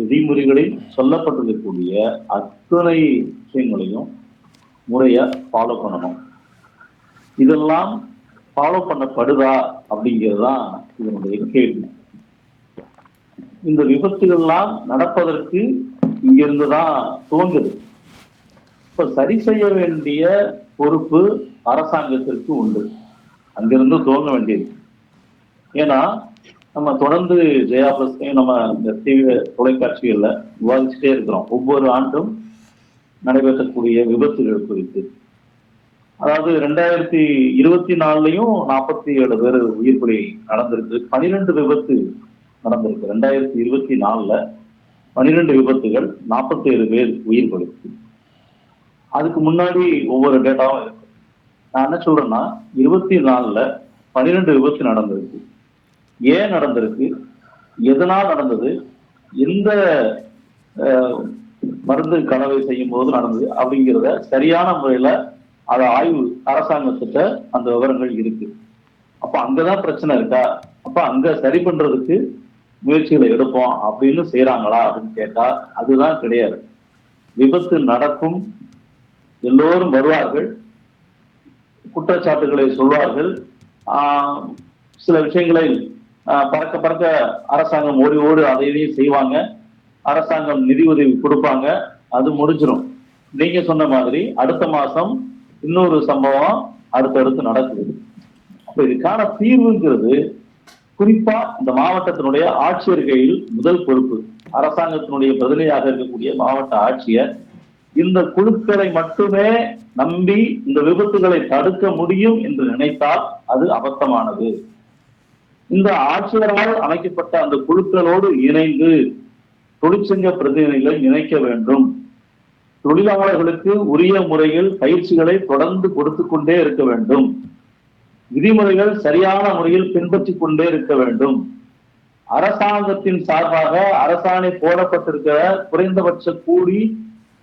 S3: விதிமுறைகளில் சொல்லப்பட்டிருக்கக்கூடிய அத்தனை விஷயங்களையும் முறையா ஃபாலோ பண்ணணும். இதெல்லாம் ஃபாலோ பண்ணப்படுதா அப்படிங்கிறதுதான் இதனுடைய கேள்வி. இந்த விபத்துகள்லாம் நடப்பதற்கு இங்கிருந்துதான் தோன்றுது. இப்ப சரி செய்ய வேண்டிய பொறுப்பு அரசாங்கத்திற்கு உண்டு, அங்கிருந்து துவங்க வேண்டியது. ஏன்னா நம்ம தொடர்ந்து ஜெயா பிளஸ்லையும் நம்ம இந்த டிவி தொலைக்காட்சிகள்ல விவாதிச்சுட்டே இருக்கிறோம், ஒவ்வொரு ஆண்டும் நடைபெறக்கூடிய விபத்துகள் குறித்து. அதாவது 2024 47 பேர் உயிர் பலி நடந்திருக்கு, 12 விபத்து நடந்திருக்கு. 2024 12 விபத்துகள், 47 பேர் உயிர் பலி. அதுக்கு முன்னாடி ஒவ்வொரு டேட்டாவும் இருக்கு. நான் என்ன சொல்றேன்னா, 24 12 விபத்து நடந்திருக்கு. ஏன் நடந்திருக்கு, எதனால் நடந்தது, எந்த மருந்து கலவை செய்யும் போது நடந்தது அப்படிங்கிறத சரியான முறையில அதை ஆய்வு அரசாங்கத்திட்ட அந்த விவரங்கள் இருக்கு. அப்ப அங்கதான் பிரச்சனை இருக்கா, அப்ப அங்க சரி பண்றதுக்கு முயற்சிகளை எடுப்போம் அப்படின்னு செய்யறாங்களா அப்படின்னு கேட்டா அதுதான் கிடையாது. விபத்து நடக்கும், எல்லோரும் வருவார்கள், குற்றச்சாட்டுகளை சொல்வார்கள், சில விஷயங்களை பறக்க அரசாங்கம் ஓடி அதையும் செய்வாங்க, அரசாங்கம் நிதி உதவி கொடுப்பாங்க, அது முடிஞ்சிடும். நீங்க சொன்ன மாதிரி அடுத்த மாசம் இன்னொரு சம்பவம் அடுத்தடுத்து நடக்குது. அப்ப இதுக்கான தீர்வுங்கிறது குறிப்பா இந்த மாவட்டத்தினுடைய ஆட்சியர் கையில் முதல் பொறுப்பு. அரசாங்கத்தினுடைய பிரதிநிதியாக இருக்கக்கூடிய மாவட்ட ஆட்சியர் இந்த குழுக்களை மட்டுமே நம்பி இந்த விபத்துகளை தடுக்க முடியும் என்று நினைத்தால் அது அபத்தமானது. இந்த ஆட்சியரால் அமைக்கப்பட்ட அந்த குழுக்களோடு இணைந்து தொழிற்சங்க பிரதிநிதிகளை இணைக்க வேண்டும். தொழிலாளர்களுக்கு உரிய முறையில் பயிற்சிகளை தொடர்ந்து கொடுத்து கொண்டே இருக்க வேண்டும். விதிமுறைகள் சரியான முறையில் பின்பற்றிக் கொண்டே இருக்க வேண்டும். அரசாங்கத்தின் சார்பாக அரசாணை போடப்பட்டிருக்கிற குறைந்தபட்ச கூலி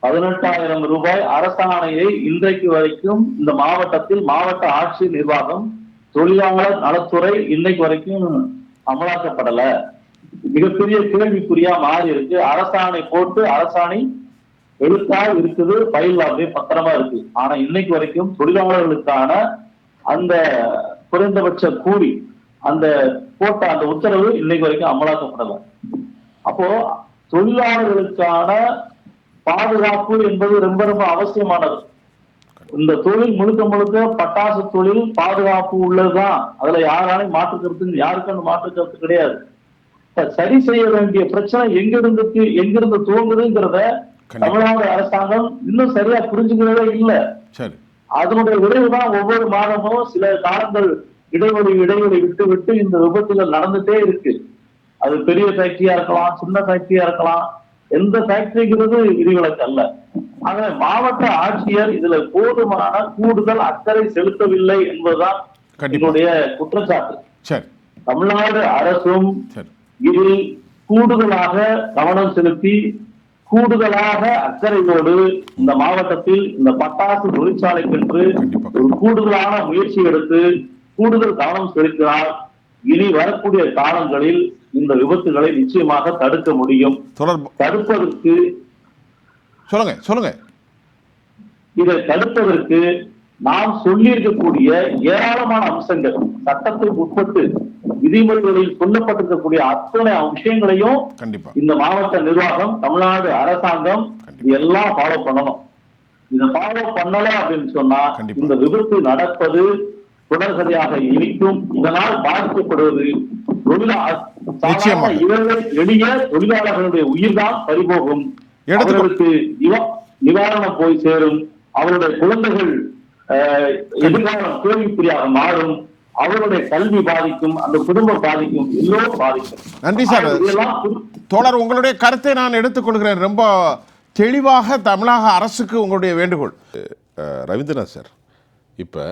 S3: 18,000 ரூபாய் அரசாணையை இன்றைக்கு வரைக்கும் இந்த மாவட்டத்தில் மாவட்ட ஆட்சியர் நிர்வாகம், தொழிலாளர் நலத்துறை இன்னைக்கு வரைக்கும் அமலாக்கப்படல. மிகப்பெரிய கேள்விக்குறியா மாறி இருக்கு. அரசாணை போட்டு அரசாணை எழுத்தா இருக்குது, ஃபைல் அப்படியே பத்திரமா இருக்கு. ஆனா இன்னைக்கு வரைக்கும் தொழிலாளர்களுக்கான அந்த குறைந்தபட்ச கூலி, அந்த போட்ட அந்த உத்தரவு இன்னைக்கு வரைக்கும் அமலாக்கப்படல. அப்போ தொழிலாளர்களுக்கான பாதுகாப்பு என்பது ரொம்ப ரொம்ப அவசியமானது. இந்த தொழில் முழுக்க முழுக்க பட்டாசு தொழில் பாதுகாப்பு உள்ளதுதான். அதுல யாராலையும் யாருக்கும் மாற்று கருத்து கிடையாது. சரி செய்ய வேண்டிய பிரச்சனை எங்கிருந்து துவங்குதுங்கிறத தமிழ்நாடு அரசாங்கம் இன்னும் சரியா புரிஞ்சுக்கிறதே இல்லை. அதனுடைய விளைவுதான் ஒவ்வொரு மாதமும் சில காலங்கள் இடைவெளி விட்டு இந்த விபத்துகள் நடந்துட்டே இருக்கு. அது பெரிய ஃபேக்டரியா இருக்கலாம், சின்ன ஃபேக்டரியா இருக்கலாம், எந்த ஃபேக்டரிங்கிறது விதிவிலக்கு அல்ல. ஆக மாவட்ட ஆட்சியர் இதுல போதுமான கூடுதல் அக்கறை செலுத்தவில்லை என்பதுதான் என்னுடைய குற்றச்சாட்டு. தமிழ்நாடு அரசும் இதில் கூடுதலாக கவனம் செலுத்தி கூடுதலாக அக்கறையோடு இந்த மாவட்டத்தில் இந்த பட்டாசு தொழிற்சாலைக்கென்று ஒரு கூடுதலான முயற்சி எடுத்து கூடுதல் கவனம் செலுத்தினால் இனி வரக்கூடிய காலங்களில் இந்த விபத்துகளை நிச்சயமாக தடுக்க முடியும். தடுப்பதற்கு இதை தடுப்பதற்கு நாம் சொல்லியிருக்கக்கூடிய ஏராளமான அம்சங்கள், சட்டத்துக்கு உட்பட்டு விதிமுறைகளில் சொல்லப்பட்டிருக்கக்கூடிய அத்தனை விஷயங்களையும் இந்த மாவட்ட நிர்வாகம், தமிழ்நாடு அரசாங்கம் எல்லாம் ஃபாலோ பண்ணணும். இதை ஃபாலோ பண்ணல அப்படின்னு சொன்னா இந்த விபத்து நடப்பது தொடர்கதையாக இனிக்கும். இதனால் பாதிக்கப்படுவது எளிய தொழிலாளர்களுடைய உயிர்தான் பறிபோகும். அவர்களுக்கு நிவாரணம் போய் சேரும். அவருடைய குழந்தைகள் எதிர்காலம் கேள்விக்குறியாக மாறும். அவருடைய கல்வி பாதிக்கும், அந்த குடும்பம் பாதிக்கும், எல்லோரும் பாதிக்கும்.
S1: நன்றி சார். தோழர், உங்களுடைய கருத்தை நான் எடுத்துக்கொள்கிறேன். ரொம்ப தெளிவாக தமிழக அரசுக்கு உங்களுடைய வேண்டுகோள். ரவீந்திரநாத் சார், இப்போ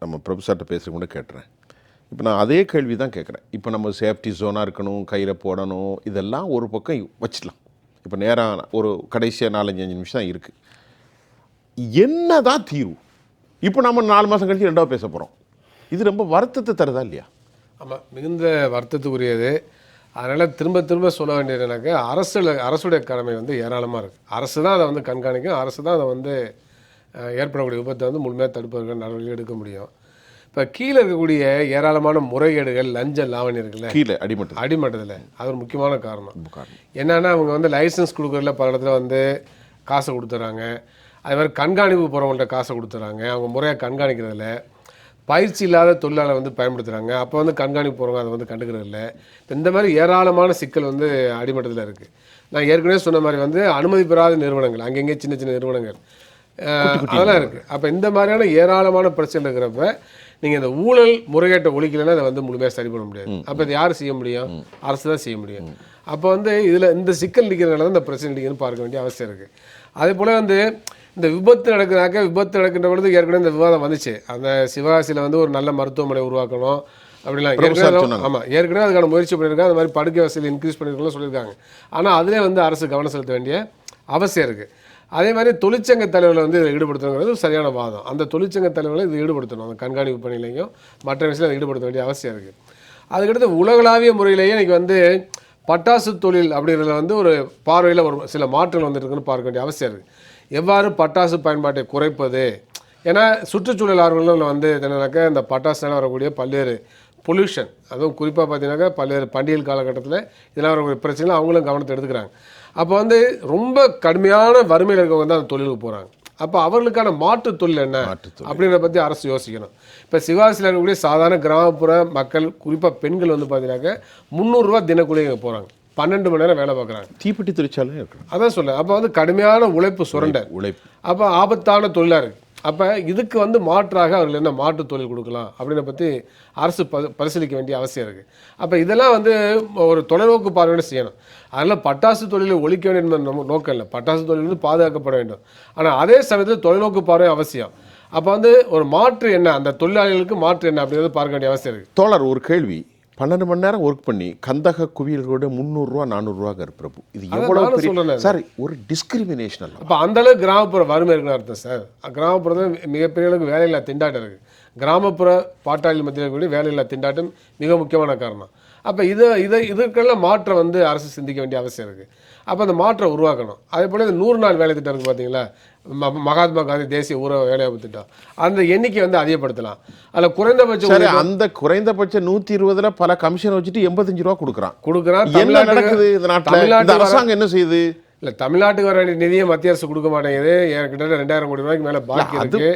S1: நம்ம ப்ரொஃபஸர்கிட்ட பேச கூட கேட்டுறேன். இப்போ நான் அதே கேள்வி தான் கேட்குறேன். இப்போ நம்ம சேஃப்டி ஜோனாக இருக்கணும், கையில் போடணும், இதெல்லாம் ஒரு பக்கம் வச்சிடலாம். இப்போ நேராக ஒரு கடைசியாக 4-5 நிமிஷம் தான் இருக்குது. என்ன தான் தீர்வு? இப்போ நம்ம 4 மாதம் கழிச்சு 2வது பேச போகிறோம். இது ரொம்ப வருத்தத்தை தருதா இல்லையா?
S5: ஆமாம், மிகுந்த வருத்தத்துக்குரியது. அதனால் திரும்ப சொல்ல வேண்டியது எனக்கு அரசுடைய கடமை ஏராளமாக இருக்குது. அரசு தான் அதை கண்காணிக்கும். அரசு தான் அதை ஏற்படக்கூடிய விபத்தை முழுமையாக தடுப்பதற்கு நடவடிக்கை எடுக்க முடியும். இப்போ கீழே இருக்கக்கூடிய ஏராளமான முறைகேடுகள், லஞ்ச லாவணி இருக்குல்ல,
S1: கீழே
S5: அடிமட்டத்தில், அது ஒரு முக்கியமான காரணம். என்னென்னா அவங்க லைசன்ஸ் கொடுக்குறதுல பல இடத்துல காசை கொடுத்துட்றாங்க. அது மாதிரி கண்காணிப்பு போகிறவங்கள்ட்ட காசை கொடுத்துட்றாங்க. அவங்க முறையாக கண்காணிக்கிறதில்ல. பயிற்சி இல்லாத தொழிலாளர் பயன்படுத்துகிறாங்க. அப்போ கண்காணிப்பு போகிறவங்க அதை கண்டுக்கிறது இல்லை. இந்த மாதிரி ஏராளமான சிக்கல் அடிமட்டத்தில் இருக்குது. நான் ஏற்கனவே சொன்ன மாதிரி அனுமதி பெறாத நிறுவனங்கள், அங்கங்கே சின்ன சின்ன நிறுவனங்கள் அதெல்லாம் இருக்குது. அப்போ இந்த மாதிரியான ஏராளமான பிரச்சனை இருக்கிறப்ப நீங்கள் இந்த ஊழல் முறைகேட்டை ஒழிக்கலைன்னா அதை முழுமையாக சரி பண்ண முடியாது. அப்போ இதை யார் செய்ய முடியும்? அரசு தான் செய்ய முடியும். அப்போ இதில் இந்த சிக்கல் நிற்கிறதுனால தான் இந்த பிரச்சனை நிற்கிறதுன்னு பார்க்க வேண்டிய அவசியம் இருக்குது. அதே போல் இந்த விபத்து நடக்கின்ற பொழுது ஏற்கனவே இந்த விவாதம் வந்துச்சு. அந்த சிவகாசியில் ஒரு நல்ல மருத்துவமனை உருவாக்கணும் அப்படிலாம் ஏற்கனவே அதுக்கான முயற்சி பண்ணியிருக்காங்க. அந்த மாதிரி படுக்கை வசதி இன்க்ரீஸ் பண்ணியிருக்கலாம் சொல்லியிருக்காங்க. ஆனால் அதிலே அரசு கவனம் செலுத்த வேண்டிய அவசியம் இருக்குது. அதே மாதிரி தொழிற்சங்க தலைவர்களை இதில் ஈடுபடுத்தணுங்கிறது சரியான வாதம். அந்த தொழிற்சங்க தலைவர்களை இது ஈடுபடுத்தணும். அந்த கண்காணிப்பு பணியிலையும் மற்ற விஷயம் அதை ஈடுபடுத்த வேண்டிய அவசியம் இருக்குது. அதுக்கடுத்து உலகளாவிய முறையிலேயே இன்றைக்கி பட்டாசு தொழில் அப்படிங்கிறதுல ஒரு பார்வையில் ஒரு சில மாற்றங்கள் இருக்குன்னு பார்க்க வேண்டிய அவசியம் இருக்குது. எவ்வாறு பட்டாசு பயன்பாட்டை குறைப்பது? ஏன்னா சுற்றுச்சூழல் ஆர்வலர்கள் என்னன்னாக்கா இந்த பட்டாசுனால வரக்கூடிய பல்வேறு பொல்யூஷன், அதுவும் குறிப்பாக பார்த்தீங்கன்னாக்கா பல்வேறு பண்டிகை காலகட்டத்தில் இதெல்லாம் வரக்கூடிய பிரச்சனை அவங்களும் கவனத்தை எடுத்துக்கிறாங்க. அப்போ ரொம்ப கடுமையான வறுமையில் இருக்கவங்க தான் அந்த தொழிலுக்கு போகிறாங்க. அப்போ அவர்களுக்கான மாற்று தொழில் என்ன அப்படின்றத பற்றி அரசு யோசிக்கணும். இப்போ சிவாசியில் இருக்கக்கூடிய சாதாரண கிராமப்புற மக்கள், குறிப்பாக பெண்கள் வந்து பார்த்தீங்கன்னாக்க 300 ரூபா தினக்கூலி போகிறாங்க, 12 மணி நேரம் வேலை பார்க்குறாங்க.
S1: தீப்பெட்டி தொழிற்சாலையும் இருக்கு.
S5: அதான் சொல்ல, அப்போ வந்து கடுமையான உழைப்பு சுரண்ட, அப்போ ஆபத்தான தொழிலாக இருக்குது. அப்போ இதுக்கு வந்து மாற்றாக அவர்கள் என்ன மாற்று தொழில் கொடுக்கலாம் அப்படின்ற பற்றி அரசு பரிசீலிக்க வேண்டிய அவசியம் இருக்குது. அப்போ இதெல்லாம் வந்து ஒரு தொலைநோக்கு பார்வையோடு செய்யணும். அதனால் பட்டாசு தொழிலை ஒழிக்க வேண்டும் நம்ம நோக்கம் இல்லை, பட்டாசு தொழில் வந்து பாதுகாக்கப்பட வேண்டும். ஆனால் அதே சமயத்தில் தொலைநோக்கு பார்வை அவசியம். அப்போ வந்து ஒரு மாற்று என்ன, அந்த தொழிலாளிகளுக்கு மாற்று என்ன அப்படிங்கிறது பார்க்க வேண்டிய அவசியம் இருக்குது.
S1: தோழர், ஒரு கேள்வி. 12 மணி நேரம் ஒர்க் பண்ணி கந்தக குவியல்களோட 300 ரூபா 400 ரூபா பிரபு, இது எவ்வளவு பெரிய சார் ஒரு டிஸ்கிரிமினேஷன்.
S5: அப்போ அந்த அளவுக்கு கிராமப்புற வறுமை இருக்குன்னு அர்த்தம் சார். கிராமப்புறத்தில் மிகப்பெரிய அளவுக்கு வேலையில்லா திண்டாட்டம் இருக்குது. கிராமப்புற பாட்டாளி மத்தியில் கூடிய வேலையில்லா திண்டாட்டம் மிக முக்கியமான காரணம். அப்போ இதற்கெல்லாம் மாற்றம் வந்து அரசு சிந்திக்க வேண்டிய அவசியம் இருக்குது. அப்போ அந்த மாற்றம் உருவாக்கணும். அதே போல் இந்த 100 நாள் வேலை திட்டம் இருக்குது பார்த்தீங்களா, மகாத்மா காந்தி தேசிய ஊரக வேலைவாய்ப்பு திட்டம், அந்த எண்ணிக்கை வந்து அதிகப்படுத்தலாம். அதில் குறைந்தபட்சம்
S1: அந்த குறைந்தபட்சம் 120ல பல கமிஷன் வச்சுட்டு 85 ரூபா கொடுக்குறான்.
S5: என்ன
S1: நடக்குது இந்த நாட்டில்? இந்த அரசாங்கம் என்ன செய்யுது?
S5: இல்லை, தமிழ்நாட்டுக்கு வர வேண்டிய நிதியை மத்திய அரசு கொடுக்க மாட்டேங்குது. கிட்டத்தட்ட 2000 கோடி ரூபாய்க்கு மேலே பாக்கி இருக்குது.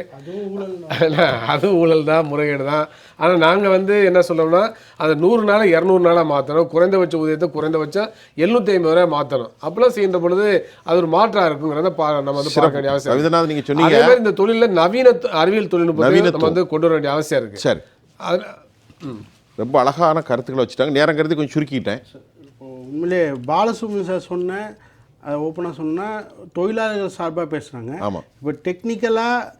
S5: அதுவும் ஊழல் தான், முறைகேடு தான். ஆனால் நாங்கள் வந்து என்ன சொல்கிறோம்னா, அந்த 100 நாளை 200 நாளாக மாற்றணும், குறைந்தபட்ச ஊதியத்தை குறைந்தபட்சம் 750 ரூபாய் மாற்றணும். அப்பெல்லாம் செய்கின்ற பொழுது அது ஒரு மாற்றாக இருக்குங்கிறத நம்ம வந்து பார்க்க வேண்டிய அவசியம்.
S1: நீங்கள் சொன்னீங்க
S5: அதே மாதிரி இந்த தொழிலில் நவீன அறிவியல் தொழில்நுட்பத்தை நம்ம வந்து கொண்டு வர வேண்டிய அவசியம் இருக்குது.
S1: சரி, அது ரொம்ப அழகான கருத்துக்களை வச்சுட்டாங்க. நேரம் கருத்து கொஞ்சம் சுருக்கிட்டேன்.
S4: உண்மையிலே பாலசுப்ரமணியன் சார் சொன்ன அதை ஓப்பனாக சொன்னால் தொழிலாளர்கள் சார்பாக பேசுகிறாங்க.
S1: ஆமாம்.
S4: இப்போ டெக்னிக்கலாக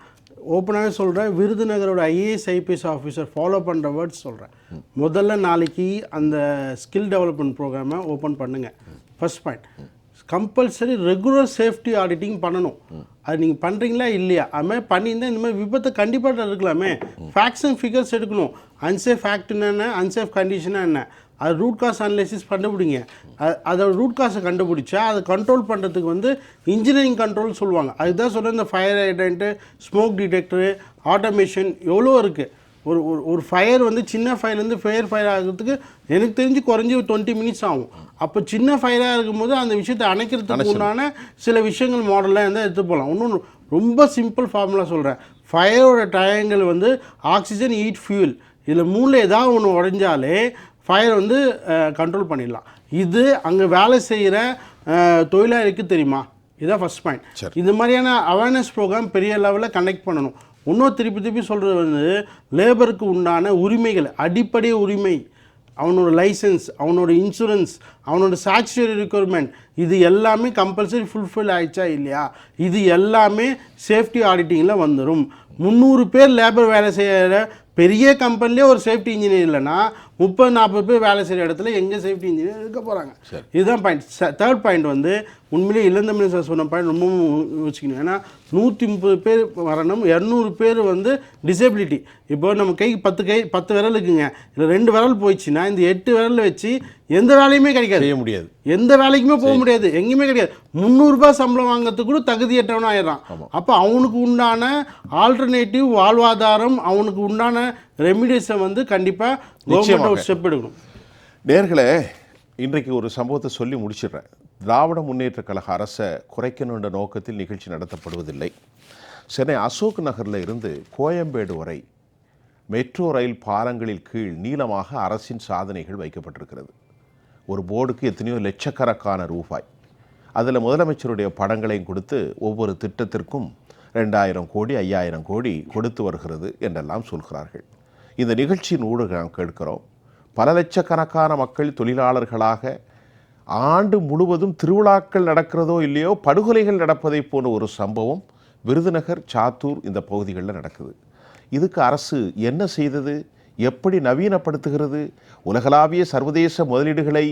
S4: ஓப்பனாகவே சொல்கிறேன், விருதுநகரோட IAS IPS ஆஃபீஸர் ஃபாலோ பண்ணுற வேர்ட்ஸ் சொல்கிறேன். முதல்ல நாளைக்கு அந்த ஸ்கில் டெவலப்மெண்ட் ப்ரோக்ராமை ஓப்பன் பண்ணுங்கள். First point, compulsory regular safety auditing பண்ணணும். அது நீங்கள் பண்ணுறீங்களா இல்லையா? அதுமாதிரி பண்ணியிருந்தால் இந்த மாதிரி விபத்தை கண்டிப்பாக இருக்கலாமே. ஃபேக்ட்ஸ் அண்ட் ஃபிகர்ஸ் எடுக்கணும். அன்சேஃப் ஆக்ட்னா என்ன, அன்சேஃப் கண்டிஷனாக என்ன, அது ரூட் காஸ் அனலைசிஸ் கண்டுபிடிங்க. அதோட ரூட் காஸை கண்டுபிடிச்சா அதை கண்ட்ரோல் பண்ணுறதுக்கு வந்து இன்ஜினியரிங் கண்ட்ரோல் சொல்லுவாங்க. அதுதான் சொல்கிறேன், இந்த ஃபயர் ஹைட்ரண்ட்டு, ஸ்மோக் டிடெக்டரு, ஆட்டோமேஷன் எவ்வளோ இருக்குது. ஒரு ஃபயர் வந்து சின்ன ஃபயர்லேருந்து ஃபயர் ஆகிறதுக்கு எனக்கு தெரிஞ்சு குறைஞ்சி 20 மினிட்ஸ் ஆகும். அப்போ சின்ன ஃபயராக இருக்கும்போது அந்த விஷயத்தை அணைக்கிறதுக்கு உண்டான சில விஷயங்கள் மாடலாக இருந்தால் எடுத்து போகலாம். இன்னொன்று ரொம்ப சிம்பிள் ஃபார்முலா சொல்கிறேன். ஃபயரோட ட்ரையாங்கிள் வந்து ஆக்சிஜன், ஹீட், ஃபியூல், இதில் 3ல் ஏதாவது ஒன்று உடைஞ்சாலே ஃபயர் வந்து கண்ட்ரோல் பண்ணிடலாம். இது அங்கே வேலை செய்கிற தொழிலாளிக்கு தெரியுமா? இதுதான் ஃபர்ஸ்ட் பாயிண்ட். இது மாதிரியான அவேர்னஸ் ப்ரோக்ராம் பெரிய லெவலில் கண்டக்ட் பண்ணணும். இன்னும் திருப்பி சொல்கிறது வந்து லேபருக்கு உண்டான உரிமைகள், அடிப்படை உரிமை, அவனோட லைசன்ஸ், அவனோட இன்சூரன்ஸ், அவனோட ஸ்டாச்சுட்டரி ரிக்வயர்மெண்ட், இது எல்லாமே கம்பல்சரி ஃபுல்ஃபில் ஆயிடுச்சா இல்லையா, இது எல்லாமே சேஃப்டி ஆடிட்டிங்கில் வந்துடும். 300 பேர் லேபர் வேலை செய்கிற பெரிய கம்பெனிலே ஒரு சேஃப்டி இன்ஜினியர் இல்லைன்னா 30-40 பேர் வேலை செய்கிற இடத்துல எங்கே சேஃப்டி இன்ஜினியர் இருக்க போகிறாங்க? இதுதான் பாயிண்ட். தேர்ட் பாயிண்ட் வந்து உண்மையிலே இளந்தமிழ் சார் சொன்ன பாயிண்ட் ரொம்பவும் யோசிக்கணும். ஏன்னா 130 பேர் வரணும், 200 பேர் வந்து டிசபிலிட்டி. இப்போ நம்ம கைக்கு 10 விரல் இருக்குங்க, இல்லை 2 விரல் போயிடுச்சுன்னா இந்த 8 விரல் வச்சு எந்த வேலையுமே கிடைக்காது, செய்ய முடியாது, எந்த வேலைக்குமே போக முடியாது, எங்கேயுமே கிடையாது. 300 ரூபாய் சம்பளம் வாங்கிறதுக்கு கூட தகுதியற்றவனாக ஆயிடுறான். அப்போ அவனுக்கு உண்டான ஆல்டர்னேட்டிவ் வாழ்வாதாரம், அவனுக்கு உண்டான ரெமிடிஸை வந்து கண்டிப்பாக கவர்மெண்ட் ஒரு ஸ்டெப் எடுக்கணும்.
S1: நேர்களே, இன்றைக்கு ஒரு சம்பவத்தை சொல்லி முடிச்சிடுறேன். திராவிட முன்னேற்ற கழக அரசை குறைக்கணுன்ற நோக்கத்தில் நிகழ்ச்சி நடத்தப்படுவதில்லை. சென்னை அசோக் நகரில் இருந்து கோயம்பேடு வரை மெட்ரோ ரயில் பாலங்களில் கீழ் நீளமாக அரசின் சாதனைகள் வைக்கப்பட்டிருக்கிறது. ஒரு போர்டுக்கு எத்தனையோ லட்சக்கணக்கான ரூபாய், அதில் முதலமைச்சருடைய படங்களையும் கொடுத்து ஒவ்வொரு திட்டத்திற்கும் 2000 கோடி 5000 கோடி கொடுத்து வருகிறது என்றெல்லாம் சொல்கிறார்கள். இந்த நிகழ்ச்சியின் ஊடாக நாம் கேட்கிறோம், பல லட்சக்கணக்கான மக்கள் தொழிலாளர்களாக ஆண்டு முழுவதும் திருவிழாக்கள் நடக்கிறதோ இல்லையோ படுகொலைகள் நடப்பதை போன்ற ஒரு சம்பவம் விருதுநகர், சாத்தூர் இந்த பகுதிகளில் நடக்குது. இதுக்கு அரசு என்ன செய்தது? எப்படி நவீனப்படுத்துகிறது? உலகளாவிய சர்வதேச முதலீடுகளை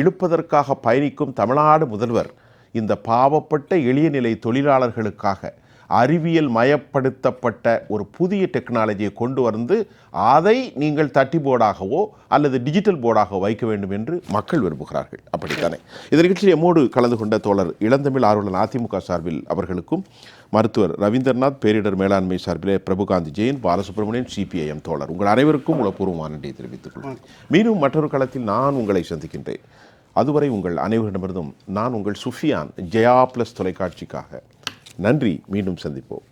S1: இழுப்பதற்காக பயணிக்கும் தமிழ்நாடு முதல்வர் இந்த பாவப்பட்ட எளிய நிலை தொழிலாளர்களுக்காக அறிவியல் மயப்படுத்தப்பட்ட ஒரு புதிய டெக்னாலஜியை கொண்டு வந்து அதை நீங்கள் தட்டி போர்டாகவோ அல்லது டிஜிட்டல் போர்டாகவோ வைக்க வேண்டும் என்று மக்கள் விரும்புகிறார்கள். அப்படித்தானே? இந்த நிகழ்ச்சியில் எம்மோடு கலந்து கொண்ட தோழர் இளந்தமிழ் ஆர்வலர் அதிமுக சார்பில் அவர்களுக்கும், மருத்துவர் ரவீந்திரநாத் பேரிடர் மேலாண்மை சார்பிலே பிரபுகாந்த் ஜெயின், பாலசுப்ரமணியன், CPIM தோழர், உங்கள் அனைவருக்கும் உளப்பூர்வமான நன்றியை தெரிவித்துக் கொள்கிறேன். மீண்டும் மற்றொரு களத்தில் நான் உங்களை சந்திக்கின்றேன். அதுவரை உங்கள் அனைவரிடமிருந்தும் நான் உங்கள் சுஃபியான், ஜெயா பிளஸ் தொலைக்காட்சிக்காக நன்றி. மீண்டும் சந்திப்போம்.